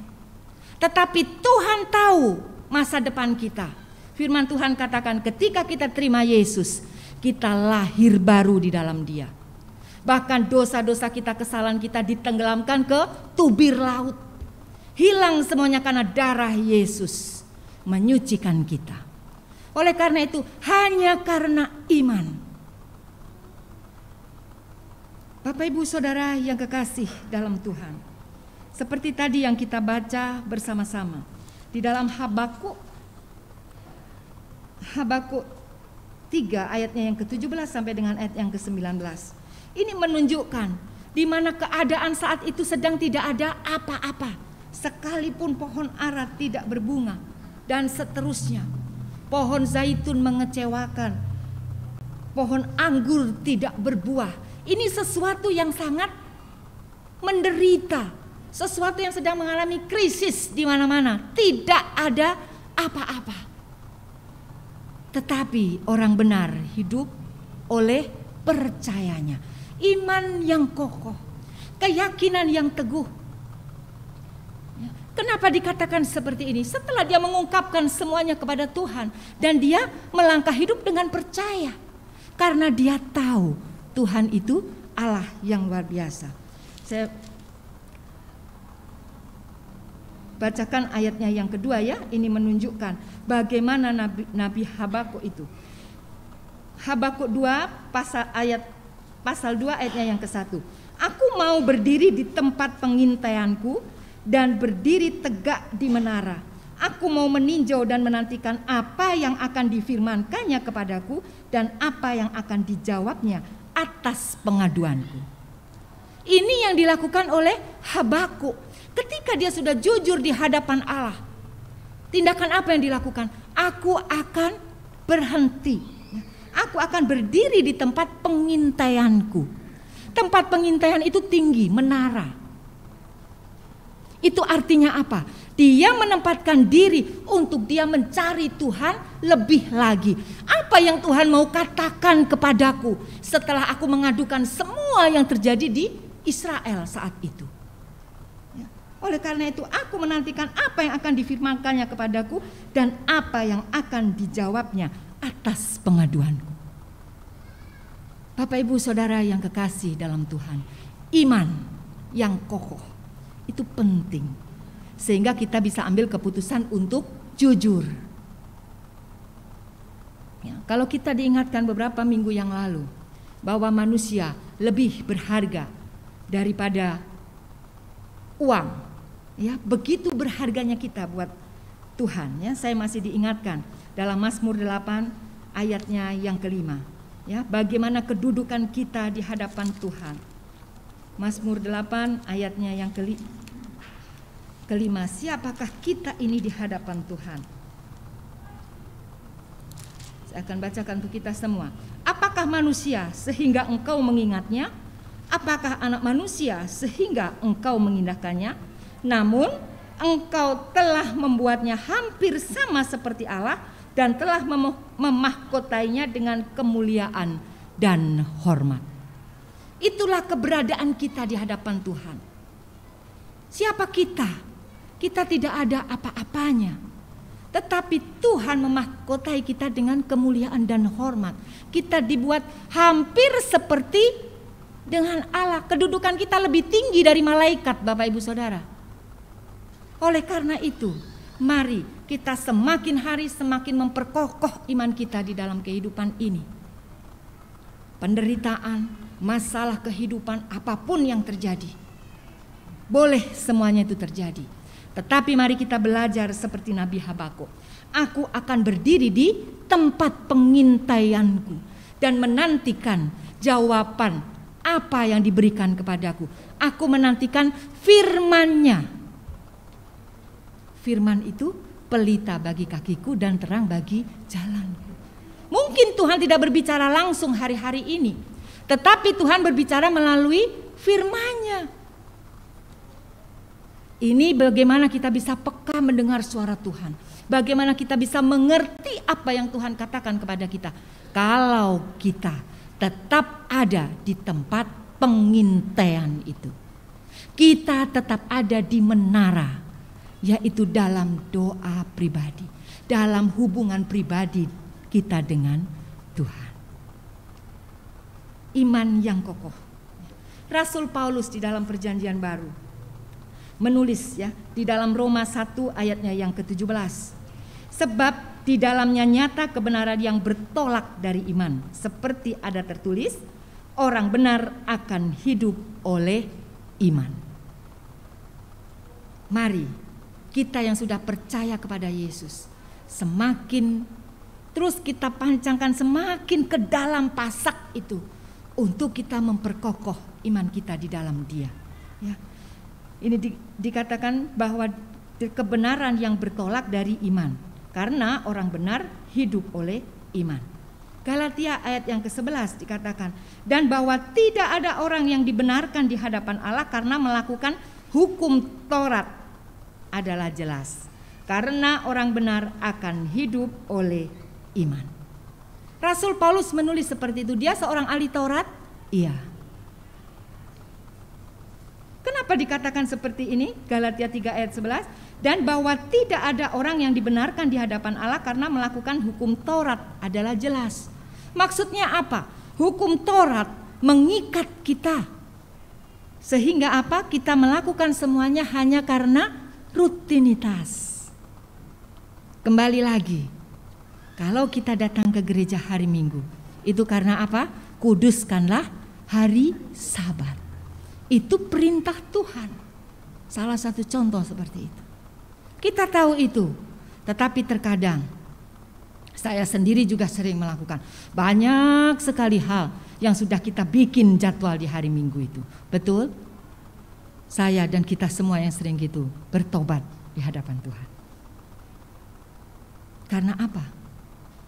Tetapi Tuhan tahu masa depan kita. Firman Tuhan katakan ketika kita terima Yesus, kita lahir baru di dalam Dia. Bahkan dosa-dosa kita, kesalahan kita ditenggelamkan ke tubir laut. Hilang semuanya karena darah Yesus menyucikan kita. Oleh karena itu, hanya karena iman. Bapak Ibu Saudara yang kekasih dalam Tuhan, seperti tadi yang kita baca bersama-sama di dalam Habakuk 3 ayatnya yang ke-17 sampai dengan ayat yang ke-19. Ini menunjukkan di mana keadaan saat itu sedang tidak ada apa-apa. Sekalipun pohon ara tidak berbunga dan seterusnya. Pohon zaitun mengecewakan. Pohon anggur tidak berbuah. Ini sesuatu yang sangat menderita. Sesuatu yang sedang mengalami krisis di mana-mana. Tidak ada apa-apa. Tetapi orang benar hidup oleh percayanya. Iman yang kokoh. Keyakinan yang teguh. Kenapa dikatakan seperti ini? Setelah dia mengungkapkan semuanya kepada Tuhan dan dia melangkah hidup dengan percaya. Karena dia tahu Tuhan itu Allah yang luar biasa. Saya bacakan ayatnya yang kedua ya. Ini menunjukkan bagaimana Nabi Habakuk itu. Habakuk 2 pasal 2 ayatnya yang ke-1. Aku mau berdiri di tempat pengintaianku dan berdiri tegak di menara. Aku mau meninjau dan menantikan apa yang akan difirmankannya kepadaku dan apa yang akan dijawabnya atas pengaduanku. Ini yang dilakukan oleh Habakuk ketika dia sudah jujur di hadapan Allah. Tindakan apa yang dilakukan? Aku akan berhenti. Aku akan berdiri di tempat pengintaianku. Tempat pengintaian itu tinggi, menara. Itu artinya apa? Dia menempatkan diri untuk dia mencari Tuhan lebih lagi. Apa yang Tuhan mau katakan kepadaku setelah aku mengadukan semua yang terjadi di Israel saat itu. Ya. Oleh karena itu aku menantikan apa yang akan difirmankannya kepadaku dan apa yang akan dijawabnya atas pengaduanku. Bapak Ibu Saudara yang kekasih dalam Tuhan, iman yang kokoh itu penting sehingga kita bisa ambil keputusan untuk jujur. Ya, kalau kita diingatkan beberapa minggu yang lalu bahwa manusia lebih berharga daripada uang, ya begitu berharganya kita buat Tuhan. Ya, saya masih diingatkan dalam Mazmur 8 ayatnya yang kelima. Ya, bagaimana kedudukan kita di hadapan Tuhan. Mazmur 8 ayatnya yang kelima, siapakah kita ini di hadapan Tuhan? Saya akan bacakan untuk kita semua. Apakah manusia sehingga engkau mengingatnya? Apakah anak manusia sehingga engkau mengindahkannya? Namun engkau telah membuatnya hampir sama seperti Allah dan telah memahkotainya dengan kemuliaan dan hormat. Itulah keberadaan kita di hadapan Tuhan. Siapa kita? Kita tidak ada apa-apanya. Tetapi Tuhan memahkotai kita dengan kemuliaan dan hormat. Kita dibuat hampir seperti dengan Allah. Kedudukan kita lebih tinggi dari malaikat, Bapak Ibu Saudara. Oleh karena itu, mari kita semakin hari semakin memperkokoh iman kita di dalam kehidupan ini. Penderitaan, masalah kehidupan, apapun yang terjadi, boleh semuanya itu terjadi. Tetapi mari kita belajar seperti Nabi Habakuk. Aku akan berdiri di tempat pengintaianku dan menantikan jawaban apa yang diberikan kepadaku. Aku menantikan firman-Nya. Firman itu pelita bagi kakiku dan terang bagi jalanku. Mungkin Tuhan tidak berbicara langsung hari-hari ini, tetapi Tuhan berbicara melalui firman-Nya. Ini bagaimana kita bisa peka mendengar suara Tuhan. Bagaimana kita bisa mengerti apa yang Tuhan katakan kepada kita. Kalau kita tetap ada di tempat pengintaian itu. Kita tetap ada di menara, yaitu dalam doa pribadi. Dalam hubungan pribadi kita dengan Tuhan. Iman yang kokoh. Rasul Paulus di dalam Perjanjian Baru menulis ya di dalam Roma 1 ayatnya yang ke-17. Sebab di dalamnya nyata kebenaran yang bertolak dari iman. Seperti ada tertulis, orang benar akan hidup oleh iman. Mari kita yang sudah percaya kepada Yesus, semakin terus kita pancangkan semakin ke dalam pasak itu untuk kita memperkokoh iman kita di dalam Dia. Ya. Ini dikatakan bahwa kebenaran yang bertolak dari iman, karena orang benar hidup oleh iman. Galatia ayat yang ke-11 dikatakan, dan bahwa tidak ada orang yang dibenarkan di hadapan Allah karena melakukan hukum Taurat adalah jelas, karena orang benar akan hidup oleh iman. Rasul Paulus menulis seperti itu. Dia seorang ahli Taurat? Iya. Kenapa dikatakan seperti ini? Galatia 3 ayat 11. Dan bahwa tidak ada orang yang dibenarkan di hadapan Allah karena melakukan hukum Taurat adalah jelas. Maksudnya apa? Hukum Taurat mengikat kita. Sehingga apa? Kita melakukan semuanya hanya karena rutinitas. Kembali lagi, kalau kita datang ke gereja hari Minggu, itu karena apa? Kuduskanlah hari Sabat. Itu perintah Tuhan. Salah satu contoh seperti itu. Kita tahu itu, tetapi terkadang saya sendiri juga sering melakukan banyak sekali hal yang sudah kita bikin jadwal di hari Minggu itu. Betul? Saya dan kita semua yang sering gitu bertobat di hadapan Tuhan. Karena apa?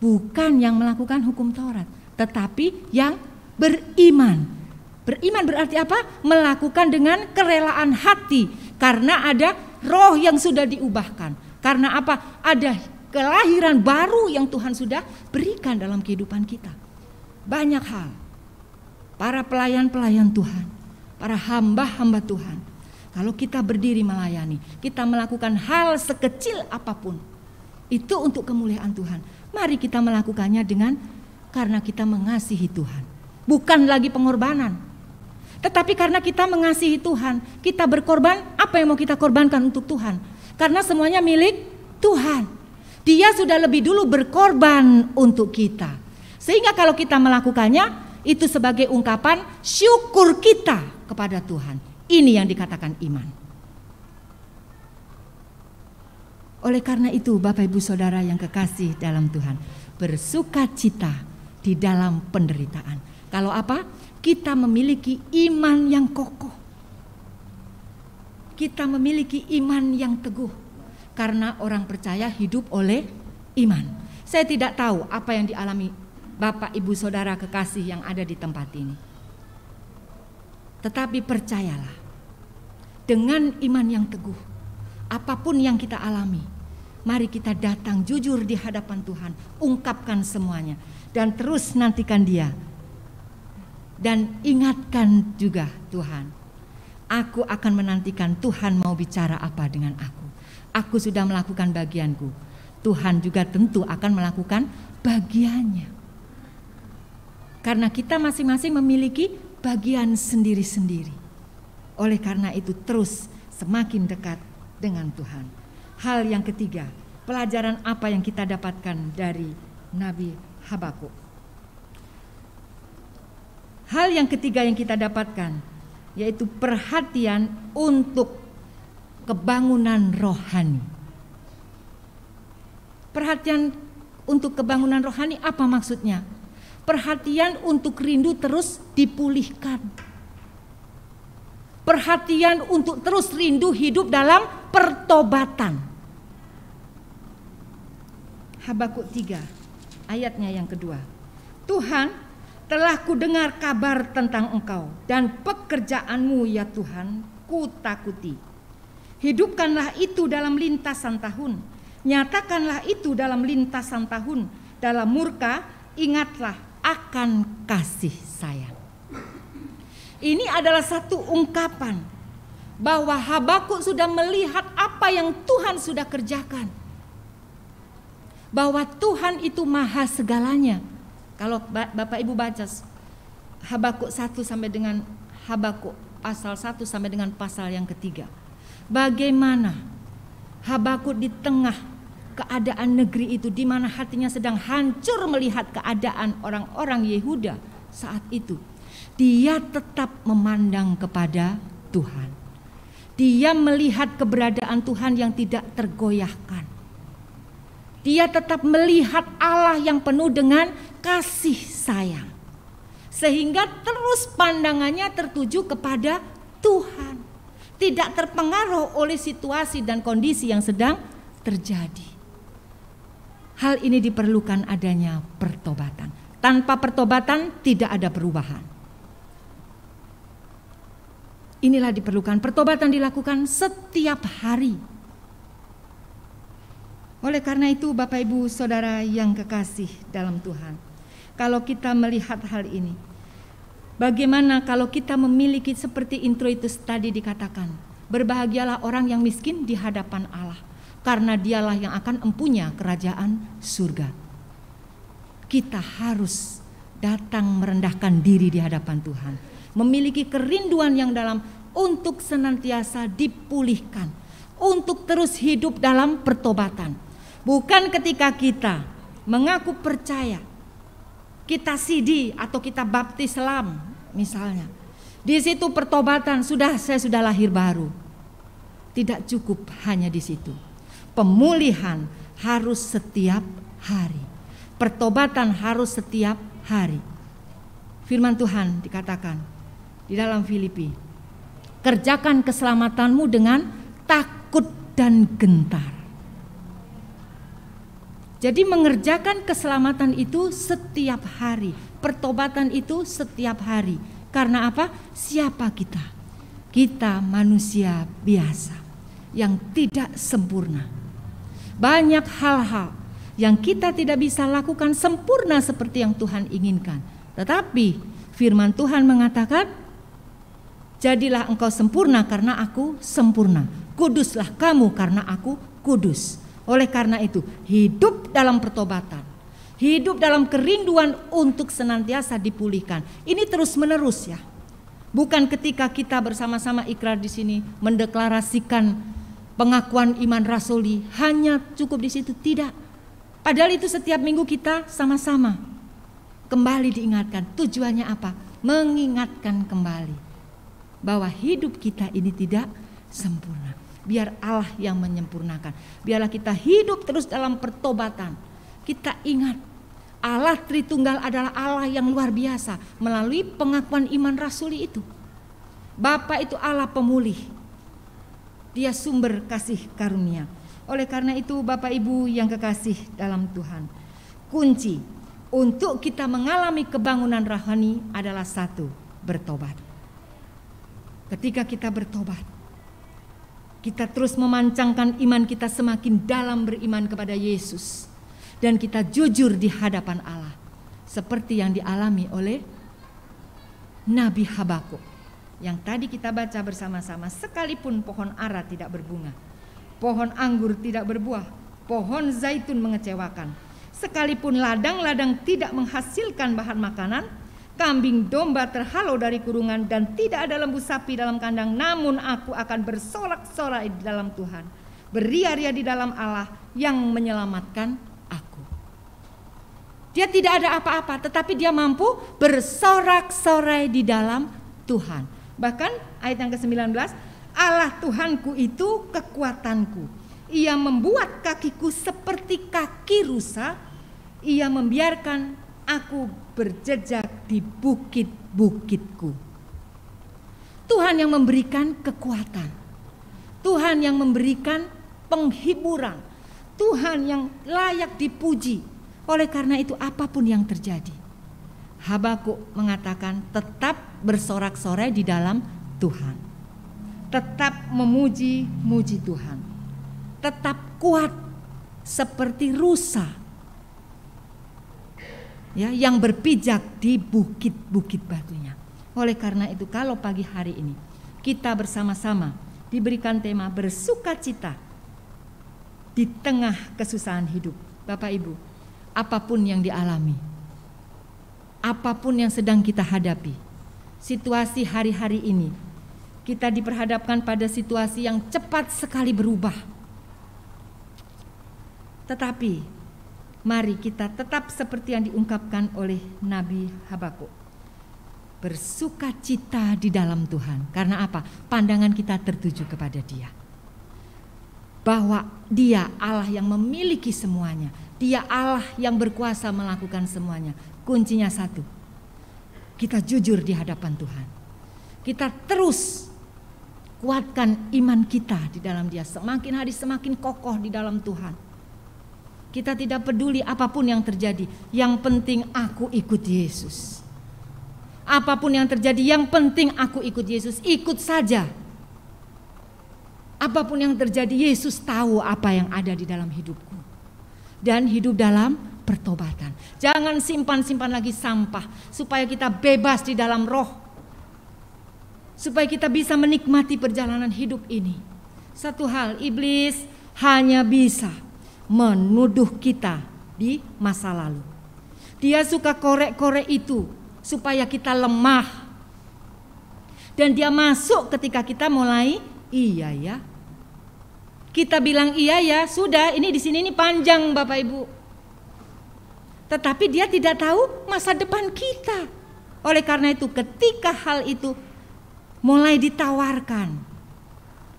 Bukan yang melakukan hukum Taurat, tetapi yang beriman. Beriman berarti apa? Melakukan dengan kerelaan hati. Karena ada roh yang sudah diubahkan. Karena apa? Ada kelahiran baru yang Tuhan sudah berikan dalam kehidupan kita. Banyak hal. Para pelayan-pelayan Tuhan, para hamba-hamba Tuhan, kalau kita berdiri melayani, kita melakukan hal sekecil apapun, itu untuk kemuliaan Tuhan. Mari kita melakukannya karena kita mengasihi Tuhan. Bukan lagi pengorbanan. Tetapi karena kita mengasihi Tuhan, kita berkorban. Apa yang mau kita korbankan untuk Tuhan? Karena semuanya milik Tuhan. Dia sudah lebih dulu berkorban untuk kita. Sehingga kalau kita melakukannya, itu sebagai ungkapan syukur kita kepada Tuhan. Ini yang dikatakan iman. Oleh karena itu Bapak Ibu Saudara yang kekasih dalam Tuhan, bersukacita di dalam penderitaan. Kalau apa? Kita memiliki iman yang kokoh. Kita memiliki iman yang teguh. Karena orang percaya hidup oleh iman. Saya tidak tahu apa yang dialami Bapak Ibu Saudara kekasih yang ada di tempat ini. Tetapi percayalah, dengan iman yang teguh, apapun yang kita alami, mari kita datang jujur di hadapan Tuhan, ungkapkan semuanya, dan terus nantikan Dia. Dan ingatkan juga Tuhan, aku akan menantikan Tuhan mau bicara apa dengan aku. Aku sudah melakukan bagianku, Tuhan juga tentu akan melakukan bagiannya. Karena kita masing-masing memiliki bagian sendiri-sendiri. Oleh karena itu terus semakin dekat dengan Tuhan. Hal yang ketiga, pelajaran apa yang kita dapatkan dari Nabi Habakuk? Hal yang ketiga yang kita dapatkan yaitu perhatian untuk kebangunan rohani. Perhatian untuk kebangunan rohani apa maksudnya? Perhatian untuk rindu terus dipulihkan. Perhatian untuk terus rindu hidup dalam pertobatan. Habakuk 3 ayatnya yang kedua. Tuhan, telah kudengar kabar tentang Engkau dan pekerjaanmu ya Tuhan, kutakuti. Hidupkanlah itu dalam lintasan tahun, nyatakanlah itu dalam lintasan tahun. Dalam murka ingatlah akan kasih sayang. Ini adalah satu ungkapan bahwa Habakuk sudah melihat apa yang Tuhan sudah kerjakan. Bahwa Tuhan itu maha segalanya. Kalau Bapak Ibu baca Habakuk 1 sampai dengan Habakuk pasal 1 sampai dengan pasal yang ketiga. Bagaimana Habakuk di tengah keadaan negeri itu, di mana hatinya sedang hancur melihat keadaan orang-orang Yehuda saat itu. Dia tetap memandang kepada Tuhan. Dia melihat keberadaan Tuhan yang tidak tergoyahkan. Dia tetap melihat Allah yang penuh dengan kasih sayang. Sehingga terus pandangannya tertuju kepada Tuhan. Tidak terpengaruh oleh situasi dan kondisi yang sedang terjadi. Hal ini diperlukan adanya pertobatan. Tanpa pertobatan tidak ada perubahan. Inilah diperlukan. Pertobatan dilakukan setiap hari. Oleh karena itu Bapak Ibu Saudara yang kekasih dalam Tuhan, kalau kita melihat hal ini, Bagaimana kalau kita memiliki seperti intro itu tadi dikatakan, berbahagialah orang yang miskin di hadapan Allah, karena dialah yang akan empunya kerajaan surga. Kita harus datang merendahkan diri di hadapan Tuhan, memiliki kerinduan yang dalam untuk senantiasa dipulihkan, untuk terus hidup dalam pertobatan. Bukan ketika kita mengaku percaya, kita CD atau kita baptis Islam misalnya, di situ pertobatan, saya sudah lahir baru. Tidak cukup hanya di situ. Pemulihan harus setiap hari. Pertobatan harus setiap hari. Firman Tuhan dikatakan di dalam Filipi, kerjakan keselamatanmu dengan takut dan gentar. Jadi mengerjakan keselamatan itu setiap hari, pertobatan itu setiap hari. Karena apa? Siapa kita? Kita manusia biasa yang tidak sempurna. Banyak hal-hal yang kita tidak bisa lakukan sempurna seperti yang Tuhan inginkan. Tetapi firman Tuhan mengatakan, jadilah engkau sempurna karena aku sempurna. Kuduslah kamu karena aku kudus. Oleh karena itu, hidup dalam pertobatan, hidup dalam kerinduan untuk senantiasa dipulihkan. Ini terus menerus ya. Bukan ketika kita bersama-sama ikrar di sini mendeklarasikan pengakuan iman rasuli, hanya cukup di situ, tidak. Padahal itu setiap minggu kita sama-sama kembali diingatkan. Tujuannya apa? Mengingatkan kembali bahwa hidup kita ini tidak sempurna. Biar Allah yang menyempurnakan. Biarlah kita hidup terus dalam pertobatan. Kita ingat Allah Tritunggal adalah Allah yang luar biasa melalui pengakuan iman rasuli itu. Bapa itu Allah pemulih. Dia sumber kasih karunia. Oleh karena itu Bapak Ibu yang kekasih dalam Tuhan, kunci untuk kita mengalami kebangunan rohani adalah satu, bertobat. Ketika kita bertobat, kita terus memancangkan iman kita semakin dalam beriman kepada Yesus. Dan kita jujur di hadapan Allah. Seperti yang dialami oleh Nabi Habakuk. Yang tadi kita baca bersama-sama. Sekalipun pohon ara tidak berbunga, pohon anggur tidak berbuah, pohon zaitun mengecewakan, sekalipun ladang-ladang tidak menghasilkan bahan makanan, kambing domba terhalau dari kurungan, dan tidak ada lembu sapi dalam kandang, namun aku akan bersorak-sorai di dalam Tuhan, beria-ria di dalam Allah yang menyelamatkan aku. Dia tidak ada apa-apa, tetapi dia mampu bersorak-sorai di dalam Tuhan. Bahkan ayat yang ke-19, Allah Tuhanku itu kekuatanku. Ia membuat kakiku seperti kaki rusa. Ia membiarkan aku berjejak di bukit-bukitku. Tuhan yang memberikan kekuatan, Tuhan yang memberikan penghiburan, Tuhan yang layak dipuji. Oleh karena itu apapun yang terjadi, Habakuk mengatakan tetap bersorak-sorai di dalam Tuhan, tetap memuji-muji Tuhan, tetap kuat seperti rusa ya, yang berpijak di bukit-bukit batunya. Oleh karena itu kalau pagi hari ini kita bersama-sama diberikan tema bersukacita di tengah kesusahan hidup. Bapak Ibu, apapun yang dialami, apapun yang sedang kita hadapi, situasi hari-hari ini, kita diperhadapkan pada situasi yang cepat sekali berubah. Tetapi mari kita tetap seperti yang diungkapkan oleh Nabi Habakuk, bersukacita di dalam Tuhan. Karena apa? Pandangan kita tertuju kepada Dia, bahwa Dia Allah yang memiliki semuanya, Dia Allah yang berkuasa melakukan semuanya. Kuncinya satu, kita jujur di hadapan Tuhan, kita terus kuatkan iman kita di dalam Dia, semakin hari semakin kokoh di dalam Tuhan. Kita tidak peduli apapun yang terjadi, yang penting aku ikut Yesus. Apapun yang terjadi, yang penting aku ikut Yesus, ikut saja. Apapun yang terjadi, Yesus tahu apa yang ada di dalam hidupku. Dan hidup dalam pertobatan. Jangan simpan-simpan lagi sampah, supaya kita bebas di dalam roh, supaya kita bisa menikmati perjalanan hidup ini. Satu hal, iblis hanya bisa menuduh kita di masa lalu. Dia suka korek-korek itu supaya kita lemah. Dan dia masuk ketika kita mulai iya ya. Kita bilang iya ya, sudah ini di sini ini panjang Bapak Ibu. Tetapi dia tidak tahu masa depan kita. Oleh karena itu ketika hal itu mulai ditawarkan,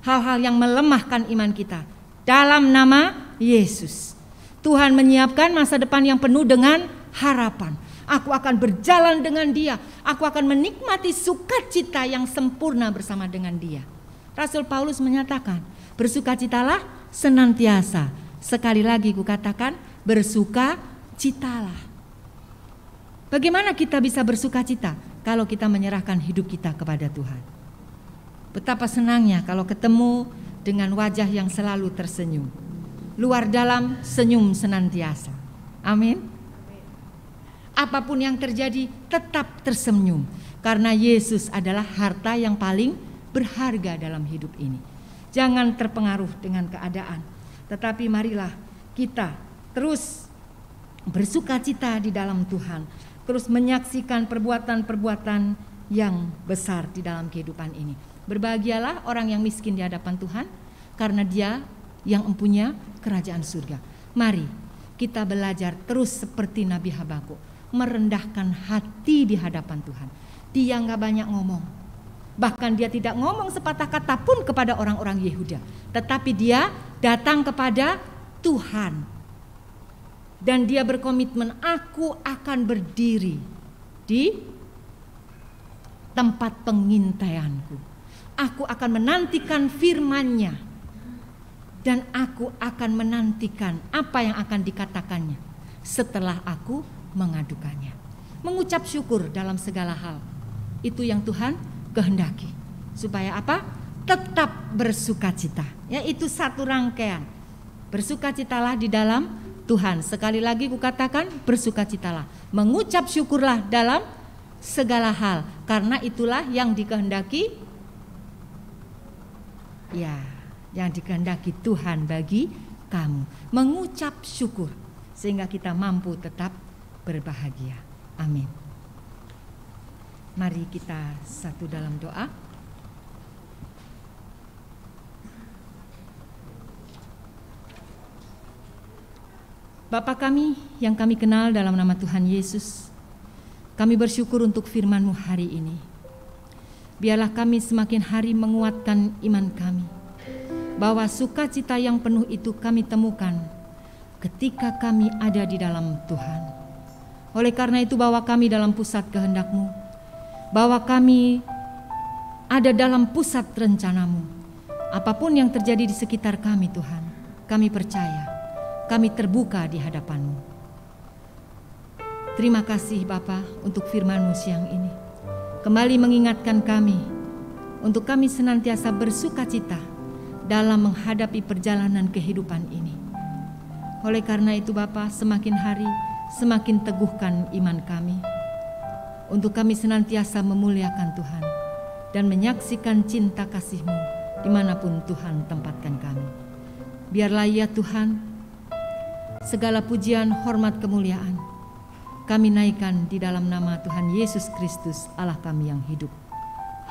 hal-hal yang melemahkan iman kita, dalam nama Yesus, Tuhan menyiapkan masa depan yang penuh dengan harapan. Aku akan berjalan dengan dia, aku akan menikmati sukacita yang sempurna bersama dengan dia. Rasul Paulus menyatakan, bersukacitalah senantiasa. Sekali lagi kukatakan, bersukacitalah. Bagaimana kita bisa bersukacita kalau kita menyerahkan hidup kita kepada Tuhan? Betapa senangnya kalau ketemu dengan wajah yang selalu tersenyum. Luar dalam senyum senantiasa. Amin. Apapun yang terjadi tetap tersenyum. Karena Yesus adalah harta yang paling berharga dalam hidup ini. Jangan terpengaruh dengan keadaan. Tetapi marilah kita terus bersukacita di dalam Tuhan. Terus menyaksikan perbuatan-perbuatan yang besar di dalam kehidupan ini. Berbahagialah orang yang miskin di hadapan Tuhan, karena dia yang mempunyai kerajaan surga. Mari kita belajar terus seperti Nabi Habakuk, merendahkan hati di hadapan Tuhan. Dia gak banyak ngomong, bahkan dia tidak ngomong sepatah kata pun kepada orang-orang Yehuda, tetapi dia datang kepada Tuhan. Dan dia berkomitmen, aku akan berdiri di tempat pengintaianku. Aku akan menantikan firman-Nya, dan aku akan menantikan apa yang akan dikatakannya setelah aku mengadukannya. Mengucap syukur dalam segala hal, itu yang Tuhan kehendaki. Supaya apa? Tetap bersukacita. Ya, itu satu rangkaian. Bersukacitalah di dalam Tuhan. Sekali lagi kukatakan, bersukacitalah. Mengucap syukurlah dalam segala hal, karena itulah yang dikehendaki, ya, yang dikehendaki Tuhan bagi kamu. Mengucap syukur sehingga kita mampu tetap berbahagia. Amin. Mari kita satu dalam doa. Bapa kami yang kami kenal dalam nama Tuhan Yesus, kami bersyukur untuk firman-Mu hari ini. Biarlah kami semakin hari menguatkan iman kami, bahwa sukacita yang penuh itu kami temukan ketika kami ada di dalam Tuhan. Oleh karena itu bawa kami dalam pusat kehendak-Mu, bawa kami ada dalam pusat rencana-Mu. Apapun yang terjadi di sekitar kami Tuhan, kami percaya, kami terbuka di hadapan-Mu. Terima kasih Bapa untuk firman-Mu siang ini. Kembali mengingatkan kami untuk kami senantiasa bersukacita dalam menghadapi perjalanan kehidupan ini. Oleh karena itu Bapa, semakin hari semakin teguhkan iman kami, untuk kami senantiasa memuliakan Tuhan dan menyaksikan cinta kasih-Mu dimanapun Tuhan tempatkan kami. Biarlah ya Tuhan, segala pujian, hormat, kemuliaan kami naikkan di dalam nama Tuhan Yesus Kristus, Allah kami yang hidup.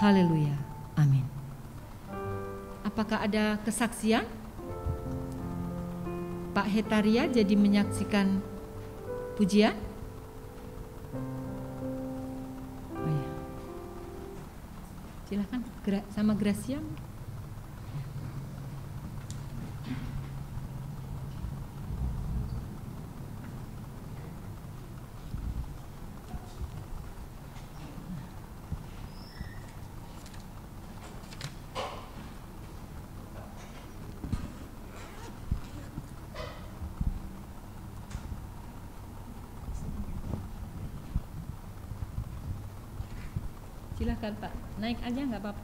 Haleluya, amin. Apakah ada kesaksian? Pak Hetaria jadi menyaksikan pujian? Oh ya. Silakan sama Gracia. Silakan Pak, naik aja nggak apa-apa.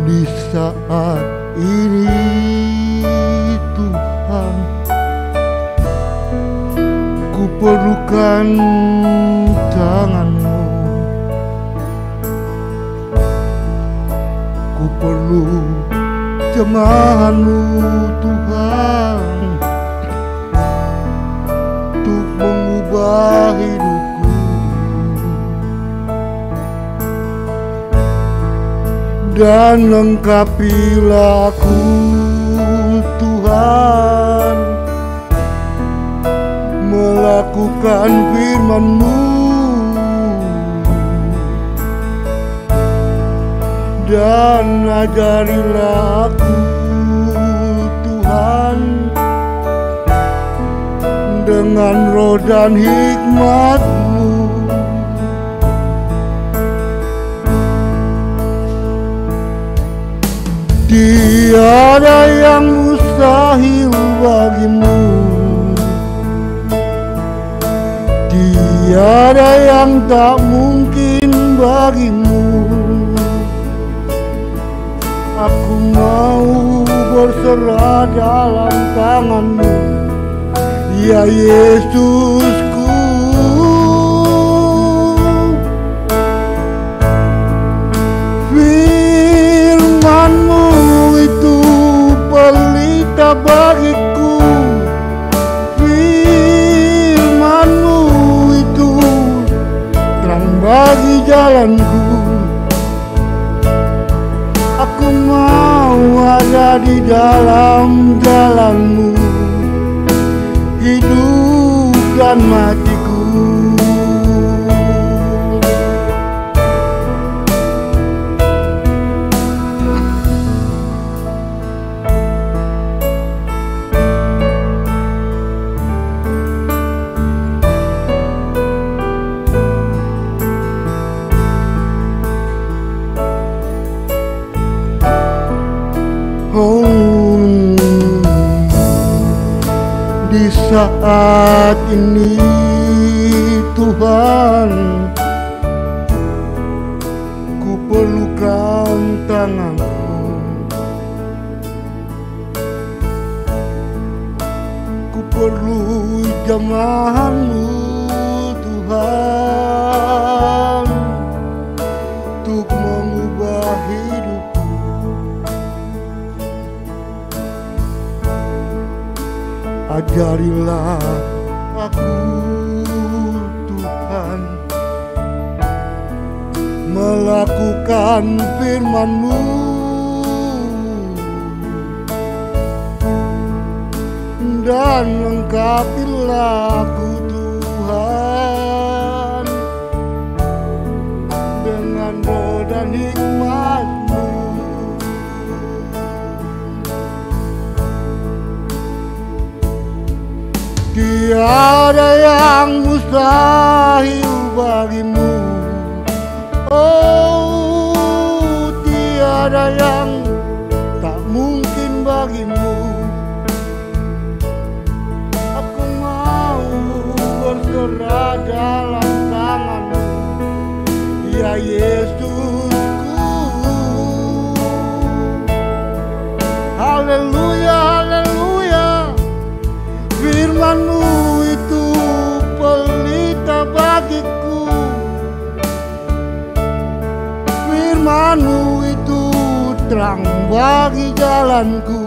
Di saat ini Tuhan, ku perlukan tangan-Mu. Ku perlu jemaah-Mu Tuhan, untuk mengubah hidupku. Dan lengkapilah aku Tuhan, melakukan firman-Mu. Dan ajarilah aku Tuhan, dengan roh dan hikmat-Mu. Tiada yang mustahil bagi-Mu, tiada yang tak mungkin bagi-Mu. Aku mau berserah dalam tangan-Mu, ya Yesusku. Firman-Mu itu pelita bagiku, firman-Mu itu terang bagi jalanku. Aku mau ada di dalam jalan-Mu, hidup dan matiku. Di saat ini Tuhan, ku perlukan tangan-Mu. Ku perlu jamaah-Mu Tuhan, untuk mengubah hidupku. Ajarilah aku Tuhan, melakukan firman-Mu. Dan lengkapilah aku Tuhan, dengan roh dan hikmat-Mu. Tiada yang mustahil bagi-Mu, oh tiada yang tak mungkin bagi-Mu. Aku mau berserah dalam tangan-Mu, ya Yesusku. Haleluya, haleluya. Firman-Mu itu pelita bagiku, firman-Mu itu terang bagi jalanku.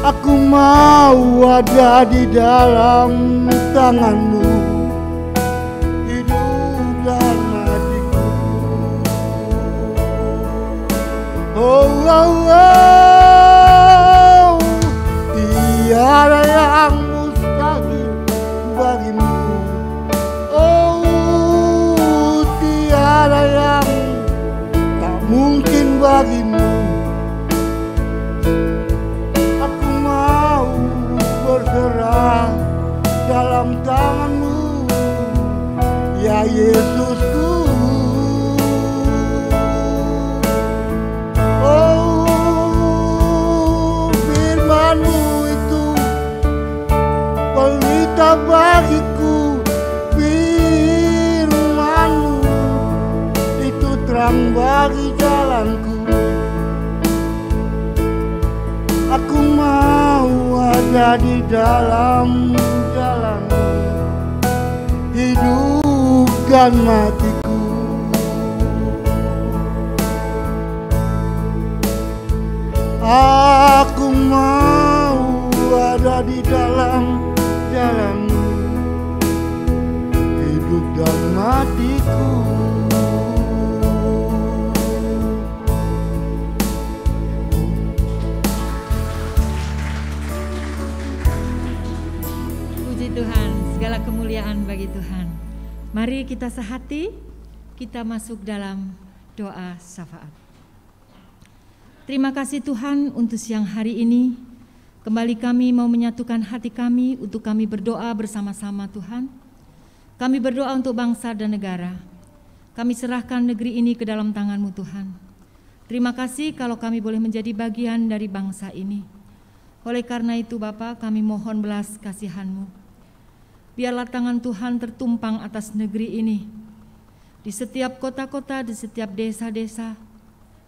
Aku mau ada di dalam tangan-Mu, hidup dan matiku. Oh, oh, oh, tiada yang mustahil bagi-Mu, oh tiada yang tak mungkin bagi-Mu. Aku mau berserah dalam tangan-Mu, ya Yesusku. Oh, firman-Mu itu pelita bagiku, firman-Mu itu terang bagi bagi jalanku. Aku mau ada di dalam jalanmu, hidup dan matiku. Aku mau ada di dalam jalanmu, hidup dan matiku. Puji Tuhan, segala kemuliaan bagi Tuhan. Mari kita sehati, kita masuk dalam doa syafaat. Terima kasih Tuhan untuk siang hari ini. Kembali kami mau menyatukan hati kami untuk kami berdoa bersama-sama Tuhan. Kami berdoa untuk bangsa dan negara. Kami serahkan negeri ini ke dalam tangan-Mu Tuhan. Terima kasih kalau kami boleh menjadi bagian dari bangsa ini. Oleh karena itu Bapa, kami mohon belas kasihan-Mu. Biarlah tangan Tuhan tertumpang atas negeri ini. Di setiap kota-kota, di setiap desa-desa,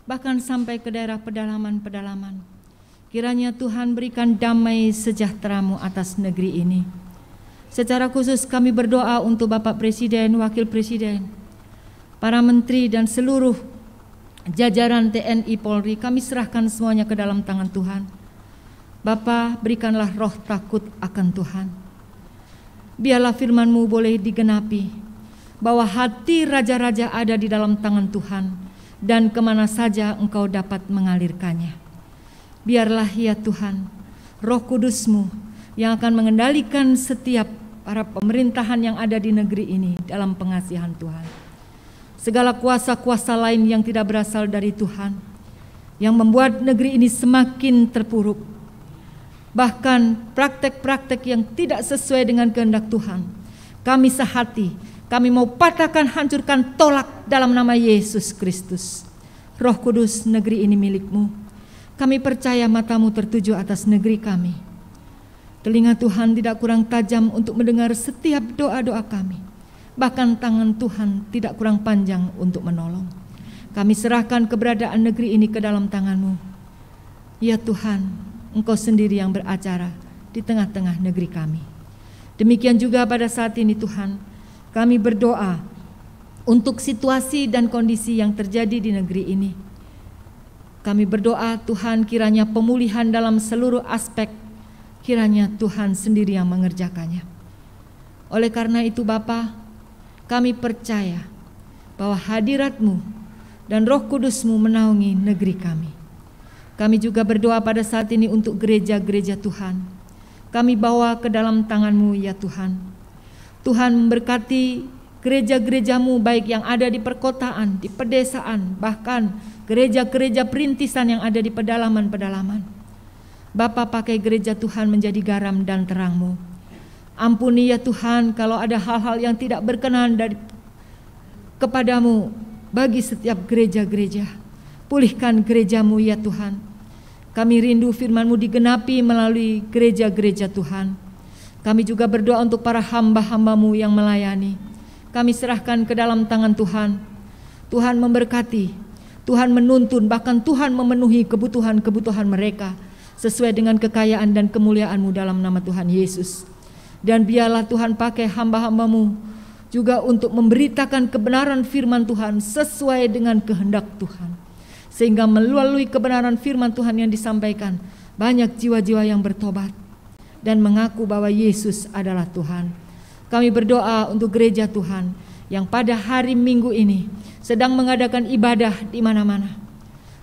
bahkan sampai ke daerah pedalaman-pedalaman. Kiranya Tuhan berikan damai sejahtera-Mu atas negeri ini. Secara khusus kami berdoa untuk Bapak Presiden, Wakil Presiden, para menteri dan seluruh jajaran TNI Polri. Kami serahkan semuanya ke dalam tangan Tuhan. Bapa, berikanlah roh takut akan Tuhan. Biarlah firman-Mu boleh digenapi, bahwa hati raja-raja ada di dalam tangan Tuhan, dan kemana saja Engkau dapat mengalirkannya. Biarlah ya Tuhan, Roh Kudus-Mu yang akan mengendalikan setiap para pemerintahan yang ada di negeri ini dalam pengasihan Tuhan. Segala kuasa-kuasa lain yang tidak berasal dari Tuhan, yang membuat negeri ini semakin terpuruk, bahkan praktek-praktek yang tidak sesuai dengan kehendak Tuhan, kami sehati, kami mau patahkan, hancurkan, tolak dalam nama Yesus Kristus. Roh Kudus, negeri ini milik-Mu. Kami percaya mata-Mu tertuju atas negeri kami. Telinga Tuhan tidak kurang tajam untuk mendengar setiap doa-doa kami. Bahkan tangan Tuhan tidak kurang panjang untuk menolong. Kami serahkan keberadaan negeri ini ke dalam tangan-Mu. Ya Tuhan, Engkau sendiri yang beracara di tengah-tengah negeri kami. Demikian juga pada saat ini Tuhan, kami berdoa untuk situasi dan kondisi yang terjadi di negeri ini. Kami berdoa Tuhan, kiranya pemulihan dalam seluruh aspek, kiranya Tuhan sendiri yang mengerjakannya. Oleh karena itu Bapa, kami percaya bahwa hadirat-Mu dan Roh Kudus-Mu menaungi negeri kami. Kami juga berdoa pada saat ini untuk gereja-gereja Tuhan. Kami bawa ke dalam tangan-Mu ya Tuhan. Tuhan memberkati gereja-gereja-Mu baik yang ada di perkotaan, di pedesaan, bahkan gereja-gereja perintisan yang ada di pedalaman-pedalaman. Bapa, pakai gereja Tuhan menjadi garam dan terang-Mu. Ampuni ya Tuhan kalau ada hal-hal yang tidak berkenan kepadamu bagi setiap gereja-gereja. Pulihkan gereja-Mu ya Tuhan. Kami rindu firman-Mu digenapi melalui gereja-gereja Tuhan. Kami juga berdoa untuk para hamba-hamba-Mu yang melayani. Kami serahkan ke dalam tangan Tuhan. Tuhan memberkati, Tuhan menuntun, bahkan Tuhan memenuhi kebutuhan-kebutuhan mereka sesuai dengan kekayaan dan kemuliaan-Mu dalam nama Tuhan Yesus. Dan biarlah Tuhan pakai hamba-hamba-Mu juga untuk memberitakan kebenaran firman Tuhan sesuai dengan kehendak Tuhan. Sehingga melalui kebenaran firman Tuhan yang disampaikan, banyak jiwa-jiwa yang bertobat dan mengaku bahwa Yesus adalah Tuhan. Kami berdoa untuk gereja Tuhan yang pada hari Minggu ini sedang mengadakan ibadah di mana-mana.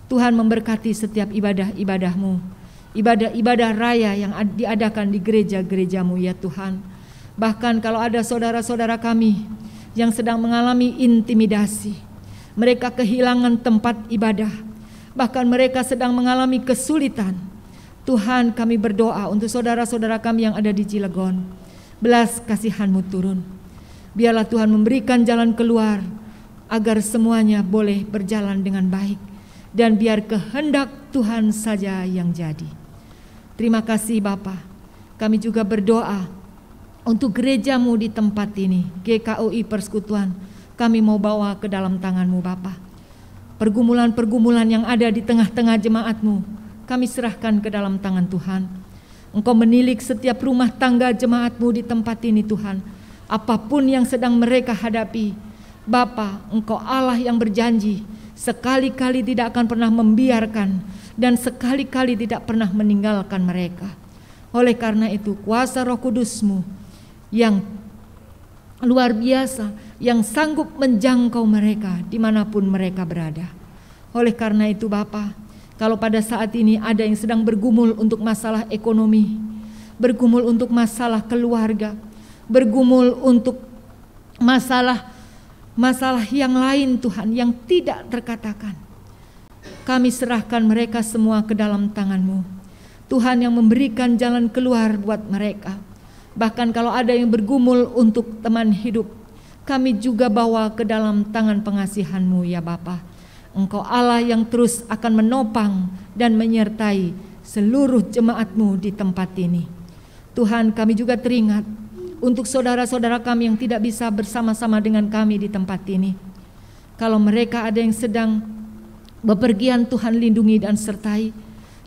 Tuhan memberkati setiap ibadah-ibadah-Mu, ibadah-ibadah raya yang diadakan di gereja-gereja-Mu ya Tuhan. Bahkan kalau ada saudara-saudara kami yang sedang mengalami intimidasi, mereka kehilangan tempat ibadah, bahkan mereka sedang mengalami kesulitan, Tuhan, kami berdoa untuk saudara-saudara kami yang ada di Cilegon. Belas kasihan-Mu turun. Biarlah Tuhan memberikan jalan keluar agar semuanya boleh berjalan dengan baik, dan biar kehendak Tuhan saja yang jadi. Terima kasih Bapa. Kami juga berdoa untuk gereja-Mu di tempat ini, GKUI Persekutuan. Kami mau bawa ke dalam tangan-Mu Bapa. pergumulan-pergumulan yang ada di tengah-tengah jemaat-Mu, kami serahkan ke dalam tangan Tuhan. Engkau menilik setiap rumah tangga jemaat-Mu di tempat ini Tuhan. Apapun yang sedang mereka hadapi, Bapa, Engkau Allah yang berjanji sekali-kali tidak akan pernah membiarkan dan sekali-kali tidak pernah meninggalkan mereka. Oleh karena itu, kuasa Roh Kudus-Mu yang luar biasa, yang sanggup menjangkau mereka dimanapun mereka berada. Oleh karena itu Bapa, kalau pada saat ini ada yang sedang bergumul untuk masalah ekonomi, bergumul untuk masalah keluarga, bergumul untuk masalah yang lain Tuhan yang tidak terkatakan, kami serahkan mereka semua ke dalam tangan-Mu. Tuhan yang memberikan jalan keluar buat mereka. Bahkan kalau ada yang bergumul untuk teman hidup, kami juga bawa ke dalam tangan pengasihan-Mu ya Bapa. Engkau Allah yang terus akan menopang dan menyertai seluruh jemaat-Mu di tempat ini. Tuhan, kami juga teringat untuk saudara-saudara kami yang tidak bisa bersama-sama dengan kami di tempat ini. Kalau mereka ada yang sedang bepergian, Tuhan lindungi dan sertai.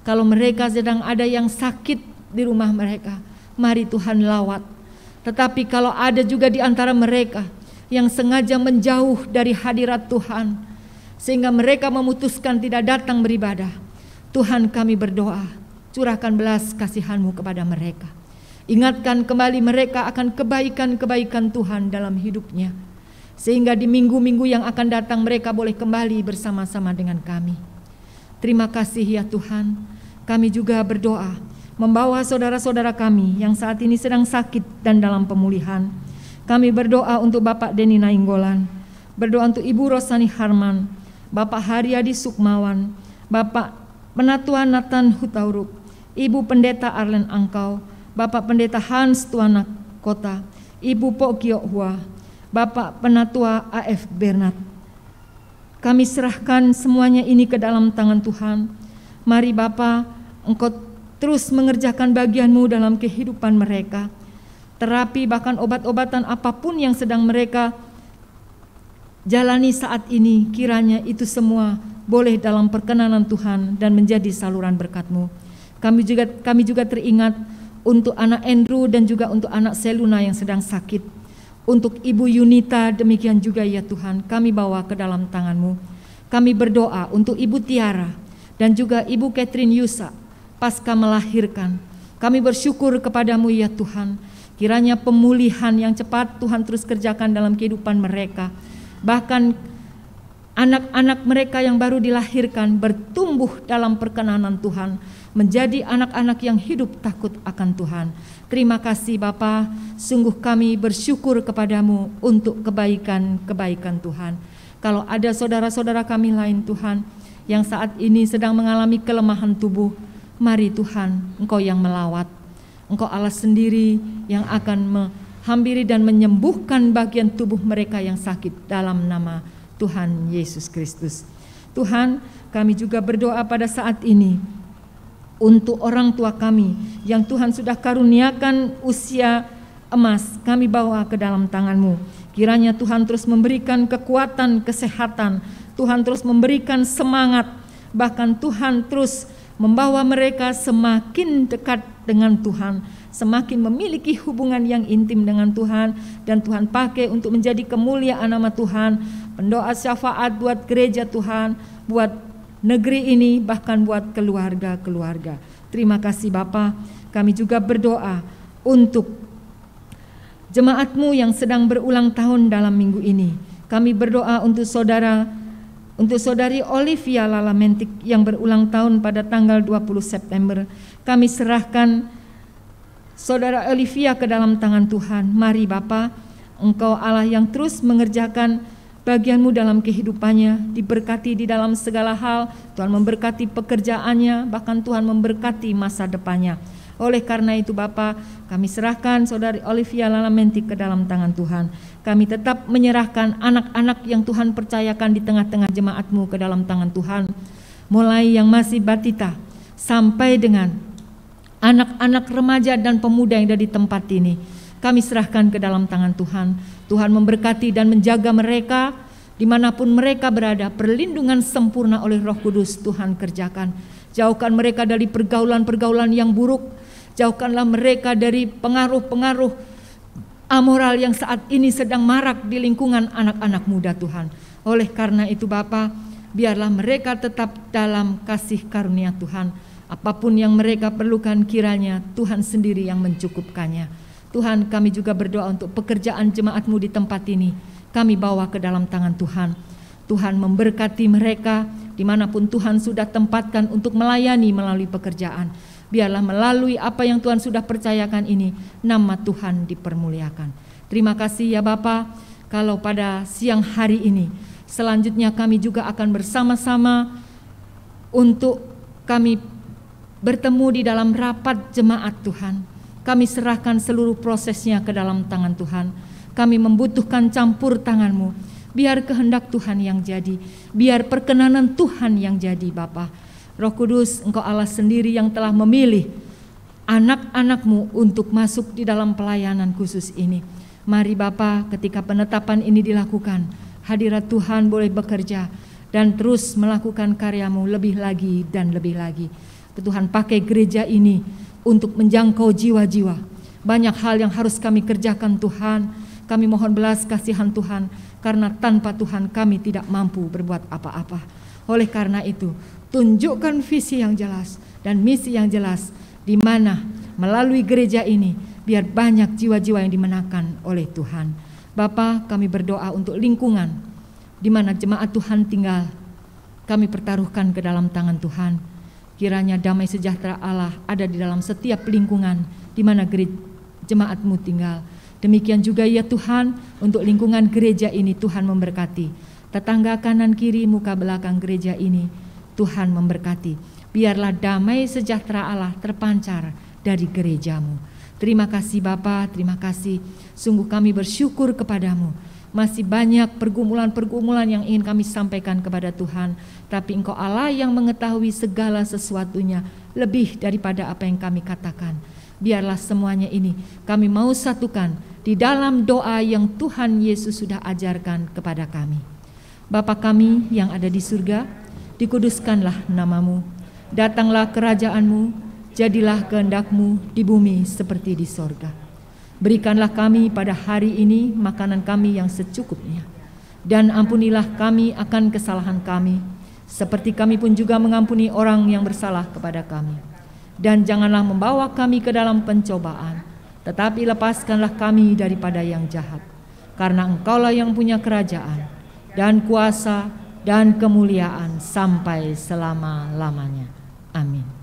Kalau mereka sedang ada yang sakit di rumah mereka, mari Tuhan lawat. Tetapi kalau ada juga di antara mereka yang sengaja menjauh dari hadirat Tuhan, sehingga mereka memutuskan tidak datang beribadah, Tuhan kami berdoa, curahkan belas kasihan-Mu kepada mereka. Ingatkan kembali mereka akan kebaikan-kebaikan Tuhan dalam hidupnya, sehingga di minggu-minggu yang akan datang mereka boleh kembali bersama-sama dengan kami. Terima kasih ya Tuhan. Kami juga berdoa membawa saudara-saudara kami yang saat ini sedang sakit dan dalam pemulihan. Kami berdoa untuk Bapak Denny Nainggolan, berdoa untuk Ibu Rosani Harman, Bapak Haryadi Sukmawan, Bapak Penatua Nathan Hutauruk, Ibu Pendeta Arlen Angkau, Bapak Pendeta Hans Tuanak Kota, Ibu Pok Kiok Hua, Bapak Penatua AF Bernat. Kami serahkan semuanya ini ke dalam tangan Tuhan. Mari Bapa, Engkau terus mengerjakan bagian-Mu dalam kehidupan mereka. Terapi bahkan obat-obatan apapun yang sedang mereka jalani saat ini, kiranya itu semua boleh dalam perkenanan Tuhan dan menjadi saluran berkat-Mu. Kami juga teringat untuk anak Andrew dan juga untuk anak Seluna yang sedang sakit. Untuk Ibu Yunita demikian juga ya Tuhan, kami bawa ke dalam tangan-Mu. Kami berdoa untuk Ibu Tiara dan juga Ibu Catherine Yusa pasca melahirkan. Kami bersyukur kepada-Mu ya Tuhan, kiranya pemulihan yang cepat Tuhan terus kerjakan dalam kehidupan mereka. Bahkan anak-anak mereka yang baru dilahirkan bertumbuh dalam perkenanan Tuhan, menjadi anak-anak yang hidup takut akan Tuhan. Terima kasih Bapa, sungguh kami bersyukur kepada-Mu untuk kebaikan-kebaikan Tuhan. Kalau ada saudara-saudara kami lain Tuhan, yang saat ini sedang mengalami kelemahan tubuh, mari Tuhan, Engkau yang melawat. Engkau Allah sendiri yang akan menghampiri dan menyembuhkan bagian tubuh mereka yang sakit dalam nama Tuhan Yesus Kristus. Tuhan, kami juga berdoa pada saat ini untuk orang tua kami yang Tuhan sudah karuniakan usia emas, kami bawa ke dalam tangan-Mu. Kiranya Tuhan terus memberikan kekuatan, kesehatan, Tuhan terus memberikan semangat, bahkan Tuhan terus membawa mereka semakin dekat dengan Tuhan, semakin memiliki hubungan yang intim dengan Tuhan, dan Tuhan pakai untuk menjadi kemuliaan nama Tuhan. Pendoa syafaat buat gereja Tuhan, buat negeri ini, bahkan buat keluarga-keluarga. Terima kasih Bapa. Kami juga berdoa untuk jemaat-Mu yang sedang berulang tahun dalam minggu ini. Kami berdoa untuk saudari Olivia Lalamentik yang berulang tahun pada tanggal 20 September. Kami serahkan saudara Olivia ke dalam tangan Tuhan. Mari Bapa, Engkau Allah yang terus mengerjakan bagian-Mu dalam kehidupannya, diberkati di dalam segala hal. Tuhan memberkati pekerjaannya, bahkan Tuhan memberkati masa depannya. Oleh karena itu Bapa, kami serahkan saudari Olivia Lalamentik ke dalam tangan Tuhan. Kami tetap menyerahkan anak-anak yang Tuhan percayakan di tengah-tengah jemaat-Mu ke dalam tangan Tuhan. Mulai yang masih batita sampai dengan anak-anak remaja dan pemuda yang ada di tempat ini. Kami serahkan ke dalam tangan Tuhan. Tuhan memberkati dan menjaga mereka, Dimanapun mereka berada, perlindungan sempurna oleh Roh Kudus Tuhan kerjakan. Jauhkan mereka dari pergaulan-pergaulan yang buruk. Jauhkanlah mereka dari pengaruh-pengaruh amoral yang saat ini sedang marak di lingkungan anak-anak muda Tuhan. Oleh karena itu Bapa, biarlah mereka tetap dalam kasih karunia Tuhan. Apapun yang mereka perlukan kiranya Tuhan sendiri yang mencukupkannya. Tuhan, kami juga berdoa untuk pekerjaan jemaat-Mu di tempat ini. Kami bawa ke dalam tangan Tuhan. Tuhan memberkati mereka dimanapun Tuhan sudah tempatkan untuk melayani melalui pekerjaan. Biarlah melalui apa yang Tuhan sudah percayakan ini, nama Tuhan dipermuliakan. Terima kasih ya Bapa, kalau pada siang hari ini, selanjutnya kami juga akan bersama-sama untuk kami bertemu di dalam rapat jemaat Tuhan. Kami serahkan seluruh prosesnya ke dalam tangan Tuhan. Kami membutuhkan campur tangan-Mu. Biar kehendak Tuhan yang jadi, biar perkenanan Tuhan yang jadi Bapa. Roh Kudus, Engkau Allah sendiri yang telah memilih anak-anak-Mu untuk masuk di dalam pelayanan khusus ini. Mari Bapa, ketika penetapan ini dilakukan, hadirat Tuhan boleh bekerja dan terus melakukan karya-Mu lebih lagi dan lebih lagi. Tuhan pakai gereja ini untuk menjangkau jiwa-jiwa. Banyak hal yang harus kami kerjakan Tuhan. Kami mohon belas kasihan Tuhan, karena tanpa Tuhan kami tidak mampu berbuat apa-apa. Oleh karena itu, tunjukkan visi yang jelas dan misi yang jelas, di mana melalui gereja ini biar banyak jiwa-jiwa yang dimenangkan oleh Tuhan. Bapa, kami berdoa untuk lingkungan di mana jemaat Tuhan tinggal. Kami pertaruhkan ke dalam tangan Tuhan. Kiranya damai sejahtera Allah ada di dalam setiap lingkungan di mana jemaat-Mu tinggal. Demikian juga ya Tuhan, untuk lingkungan gereja ini Tuhan memberkati. Tetangga kanan kiri muka belakang gereja ini Tuhan memberkati. Biarlah damai sejahtera Allah terpancar dari gereja-Mu. Terima kasih Bapa, terima kasih. Sungguh kami bersyukur kepadamu. Masih banyak pergumulan-pergumulan yang ingin kami sampaikan kepada Tuhan, tapi Engkau Allah yang mengetahui segala sesuatunya lebih daripada apa yang kami katakan. Biarlah semuanya ini kami mau satukan di dalam doa yang Tuhan Yesus sudah ajarkan kepada kami. Bapa kami yang ada di surga, dikuduskanlah nama-Mu, datanglah kerajaan-Mu, jadilah kehendak-Mu di bumi seperti di sorga. Berikanlah kami pada hari ini makanan kami yang secukupnya, dan ampunilah kami akan kesalahan kami, seperti kami pun juga mengampuni orang yang bersalah kepada kami. Dan janganlah membawa kami ke dalam pencobaan, tetapi lepaskanlah kami daripada yang jahat. Karena Engkaulah yang punya kerajaan, dan kuasa, dan kemuliaan sampai selama-lamanya. Amin.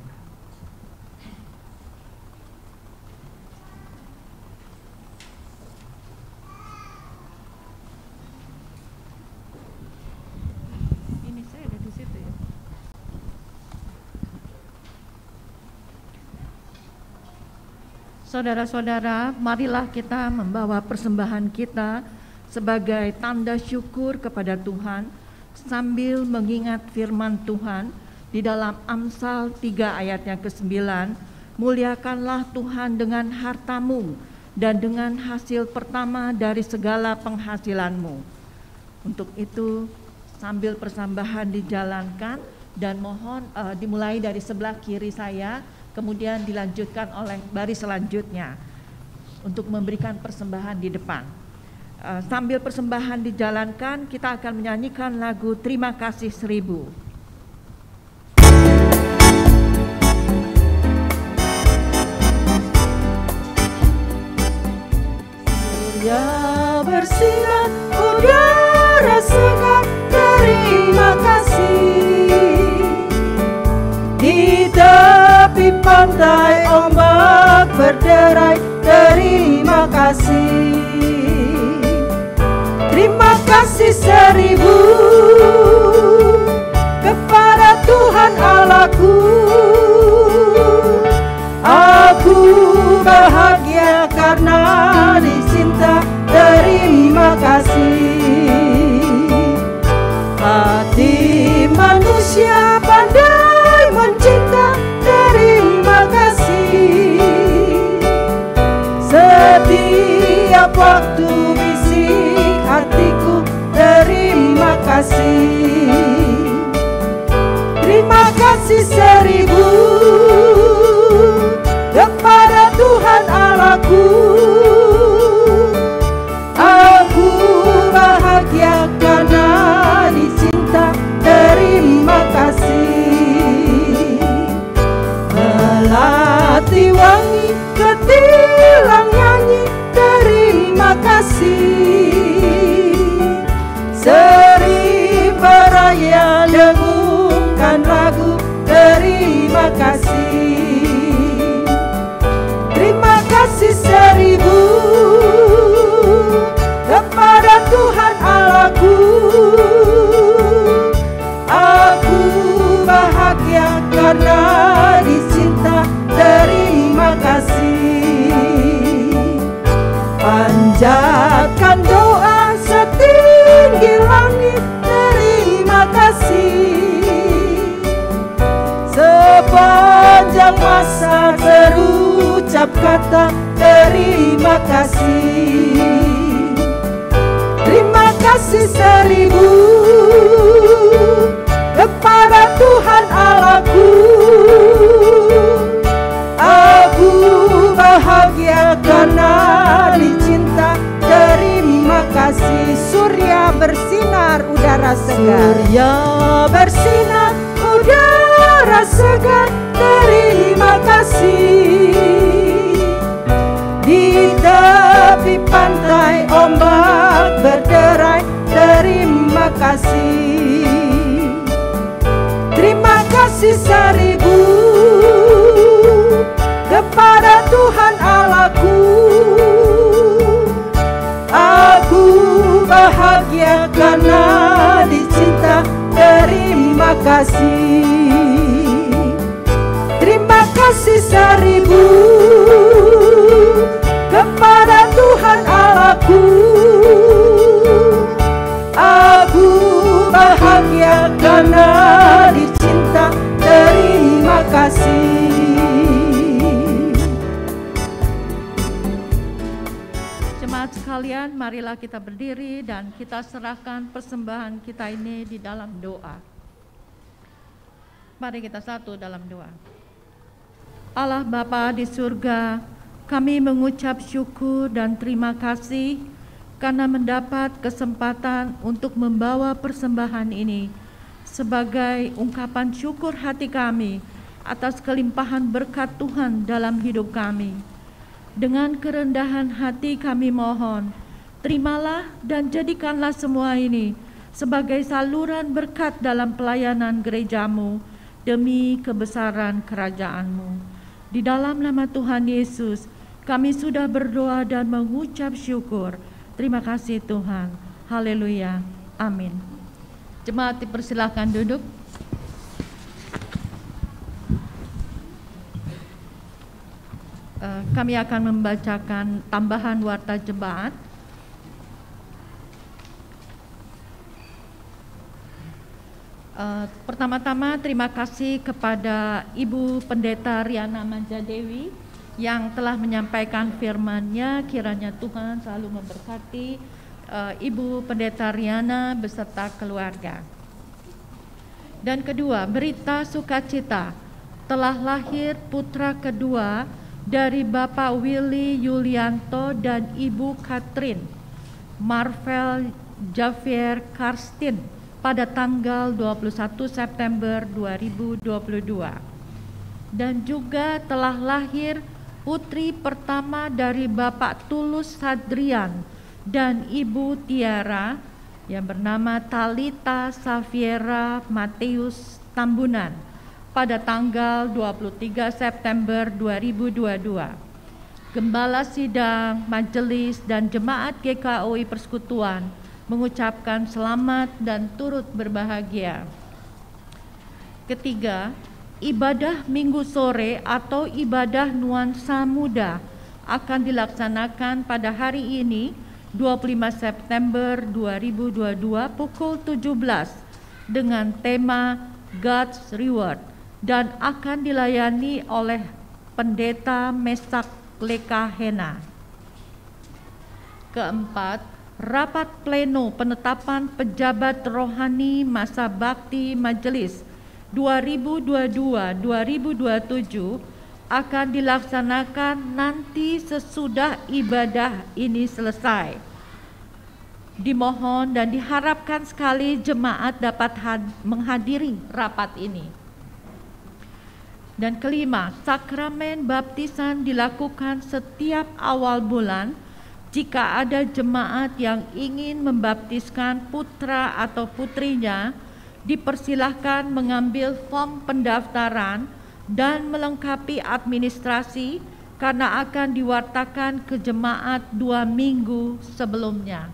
Saudara-saudara, marilah kita membawa persembahan kita sebagai tanda syukur kepada Tuhan sambil mengingat firman Tuhan di dalam Amsal 3 ayat yang ke-9, muliakanlah Tuhan dengan hartamu dan dengan hasil pertama dari segala penghasilanmu. Untuk itu sambil persembahan dijalankan dan mohon dimulai dari sebelah kiri saya, kemudian dilanjutkan oleh baris selanjutnya untuk memberikan persembahan di depan. Sambil persembahan dijalankan, kita akan menyanyikan lagu Terima Kasih 1000. Surya bersinar, udara segar, terima kasih. Di tepi pantai ombak berderai, terima kasih. Terima kasih 1000 kepada Tuhan Allahku. Aku bahagia karena dicinta, terima kasih. Hati manusia pandai mencinta, terima kasih. Setiap waktu bisik hatiku, terima kasih 1000 kepada Tuhan Allahku. Aku bahagia karena dicinta, terima kasih. Melati wangi ketilang nyanyi, terima kasih. Seri beraya dengungkan lagu, terima kasih. Terima kasih 1000 kepada Tuhan Allahku. Aku bahagia karena dicinta, terima kasih. Panjatkan doa setinggi langit, terima kasih. Sepanjang masa terucap kata, terima kasih. Terima kasih 1000 kepada Tuhan Allahku. Aku bahagia karena dicinta, terima kasih. Surya bersinar, udara segar. Surya bersinar, udara segar, terima kasih. Di tepi pantai ombak berderai, terima kasih. Terima kasih 1000 kepada Tuhan Allahku. Aku bahagia karena dicinta, terima kasih. Terima kasih 1000 kepada Tuhan Allahku. Aku bahagia karena dicinta, terima kasih. Jemaat sekalian, marilah kita berdiri dan kita serahkan persembahan kita ini di dalam doa. Mari kita satu dalam doa. Allah Bapa di surga, kami mengucap syukur dan terima kasih karena mendapat kesempatan untuk membawa persembahan ini sebagai ungkapan syukur hati kami atas kelimpahan berkat Tuhan dalam hidup kami. Dengan kerendahan hati kami mohon, terimalah dan jadikanlah semua ini sebagai saluran berkat dalam pelayanan gerejamu demi kebesaran kerajaan-Mu. Di dalam nama Tuhan Yesus, kami sudah berdoa dan mengucap syukur. Terima kasih Tuhan. Haleluya. Amin. Jemaat dipersilakan duduk. Kami akan membacakan tambahan warta jemaat. Pertama-tama terima kasih kepada Ibu Pendeta Riana Manjadewi yang telah menyampaikan firman-Nya. Kiranya Tuhan selalu memberkati Ibu Pendeta Riana beserta keluarga. Dan kedua, berita sukacita, telah lahir putra kedua dari Bapak Willy Yulianto dan Ibu Katrin Marvel Javier Karstin pada tanggal 21 September 2022. Dan juga telah lahir putri pertama dari Bapak Tulus Sadrian dan Ibu Tiara yang bernama Talita Safiera Mateus Tambunan pada tanggal 23 September 2022. Gembala Sidang, Majelis, dan Jemaat GKOI Persekutuan mengucapkan selamat dan turut berbahagia. Ketiga, ibadah Minggu sore atau ibadah nuansa muda akan dilaksanakan pada hari ini 25 September 2022 pukul 17 dengan tema God's Reward dan akan dilayani oleh Pendeta Mesak Lekahena. Keempat, rapat pleno penetapan pejabat rohani masa bakti majelis 2022-2027 akan dilaksanakan nanti sesudah ibadah ini selesai. Dimohon dan diharapkan sekali jemaat dapat menghadiri rapat ini. Dan kelima, sakramen baptisan dilakukan setiap awal bulan. Jika ada jemaat yang ingin membaptiskan putra atau putrinya, dipersilahkan mengambil form pendaftaran dan melengkapi administrasi karena akan diwartakan ke jemaat 2 minggu sebelumnya.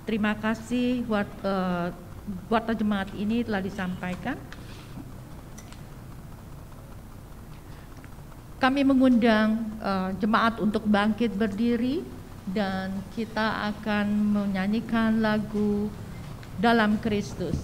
Terima kasih, warta jemaat ini telah disampaikan. Kami mengundang jemaat untuk bangkit berdiri dan kita akan menyanyikan lagu Dalam Kristus.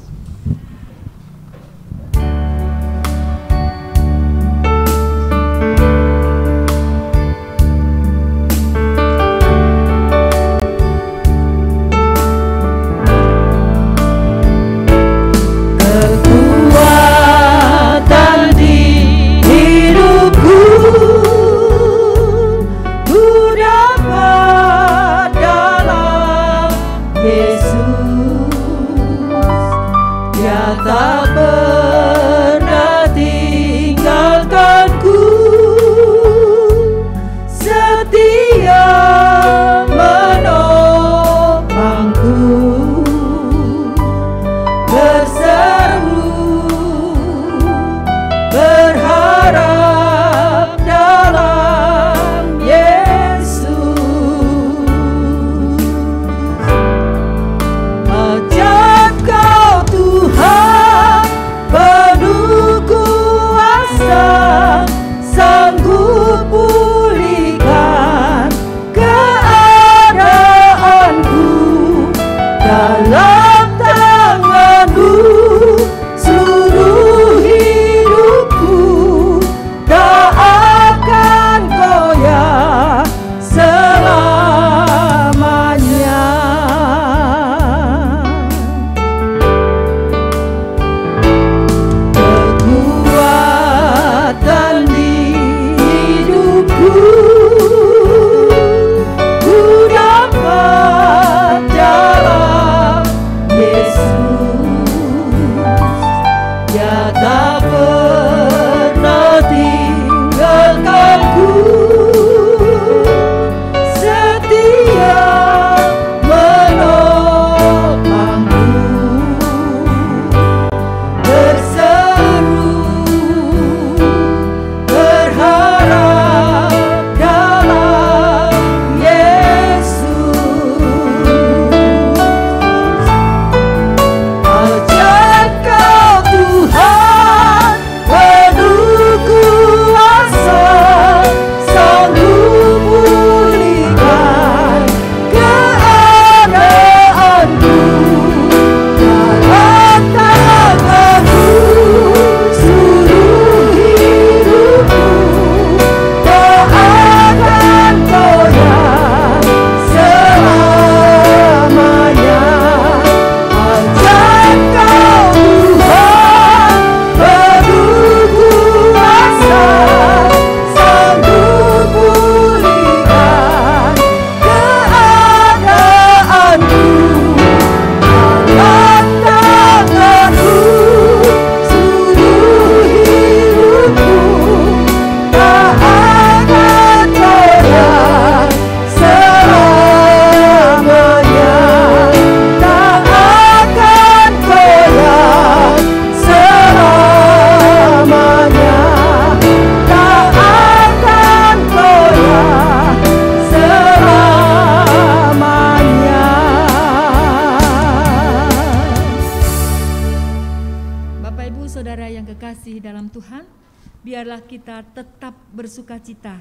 biarlah kita tetap bersukacita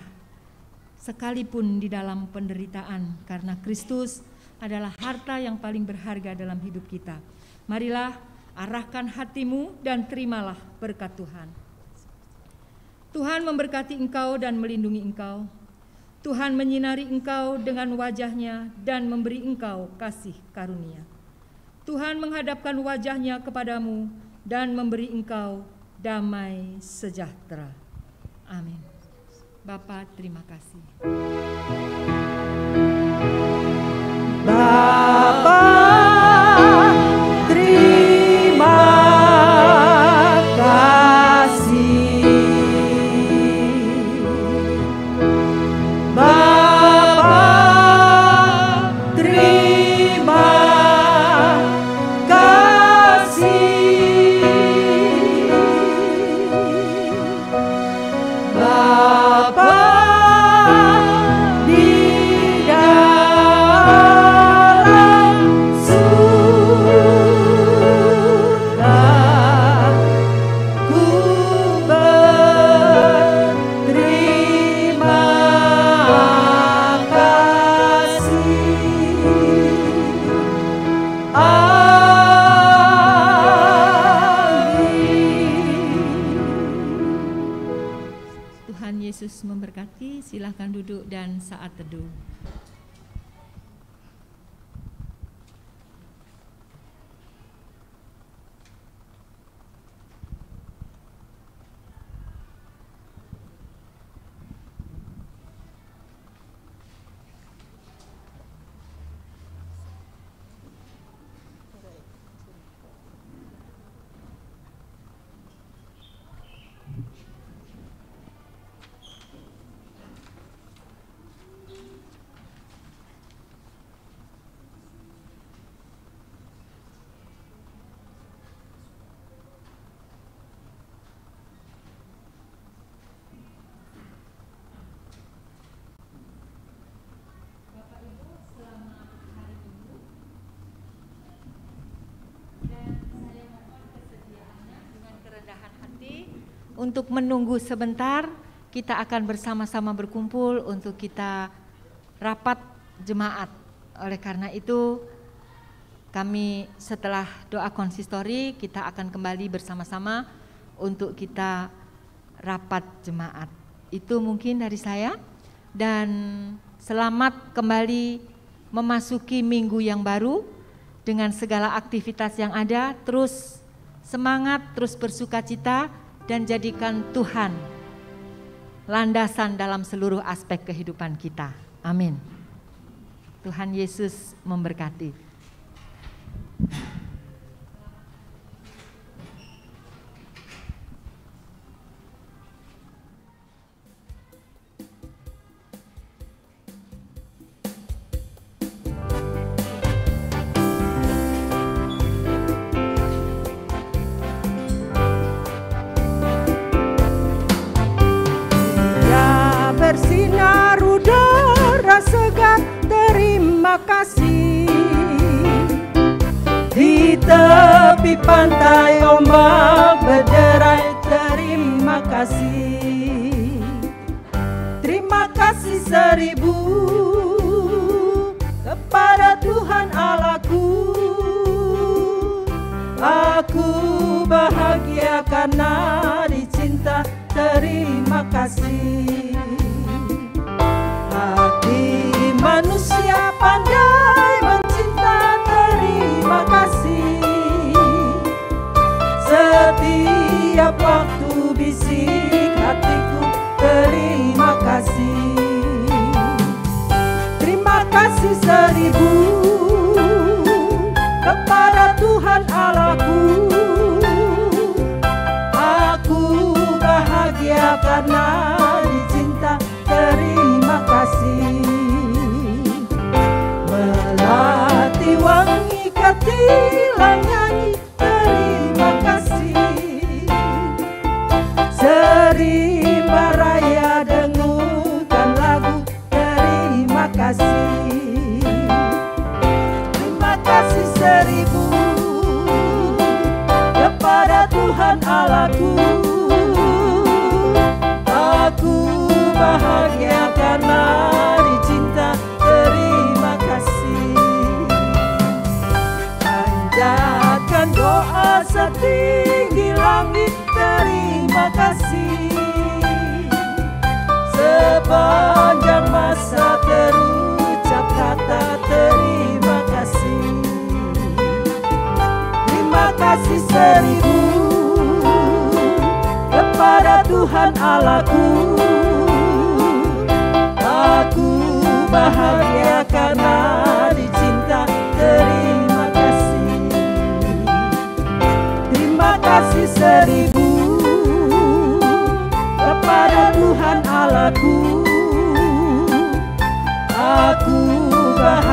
sekalipun di dalam penderitaan, karena Kristus adalah harta yang paling berharga dalam hidup kita. Marilah arahkan hatimu dan terimalah berkat Tuhan. Tuhan memberkati engkau dan melindungi engkau. Tuhan menyinari engkau dengan wajah-Nya dan memberi engkau kasih karunia. Tuhan menghadapkan wajah-Nya kepadamu dan memberi engkau damai sejahtera. Amin. Bapa, terima kasih. Bapa, terima kasih. Bapa, terima kasih. Bapa, di dalam surga, ku berterima kasih. Tuhan Yesus memberkati. Silakan duduk dan saat teduh. Untuk menunggu sebentar, kita akan bersama-sama berkumpul untuk kita rapat jemaat. Oleh karena itu, kami setelah doa konsistori, kita akan kembali bersama-sama untuk kita rapat jemaat. Itu mungkin dari saya, dan selamat kembali memasuki minggu yang baru dengan segala aktivitas yang ada. Terus semangat, terus bersukacita, dan jadikan Tuhan landasan dalam seluruh aspek kehidupan kita. Amin. Tuhan Yesus memberkati. Bersinar udara segar, terima kasih. Di tepi pantai ombak berderai, terima kasih. Terima kasih 1000 kepada Tuhan Allahku. Aku bahagia karena dicinta, terima kasih. Hati manusia pandai mencinta, terima kasih. Setiap waktu bisik hatiku, terima kasih. Terima kasih 1000 kepada Tuhan Allahku. Aku bahagia karena dicinta, terima kasih. Melati wangi katilang nyanyi, terima kasih. Serimba raya dengukan lagu, terima kasih. Terima kasih 1000 kepada Tuhan Allahku. Aku bahagia karena dicinta, terima kasih. Panjatkan doa setinggi langit, terima kasih. Sepanjang masa terucap kata terima kasih. Terima kasih 1000 Tuhan Allahku. Aku bahagia karena dicinta. Terima kasih. Terima kasih 1000 kepada Tuhan Allahku. Aku bahagia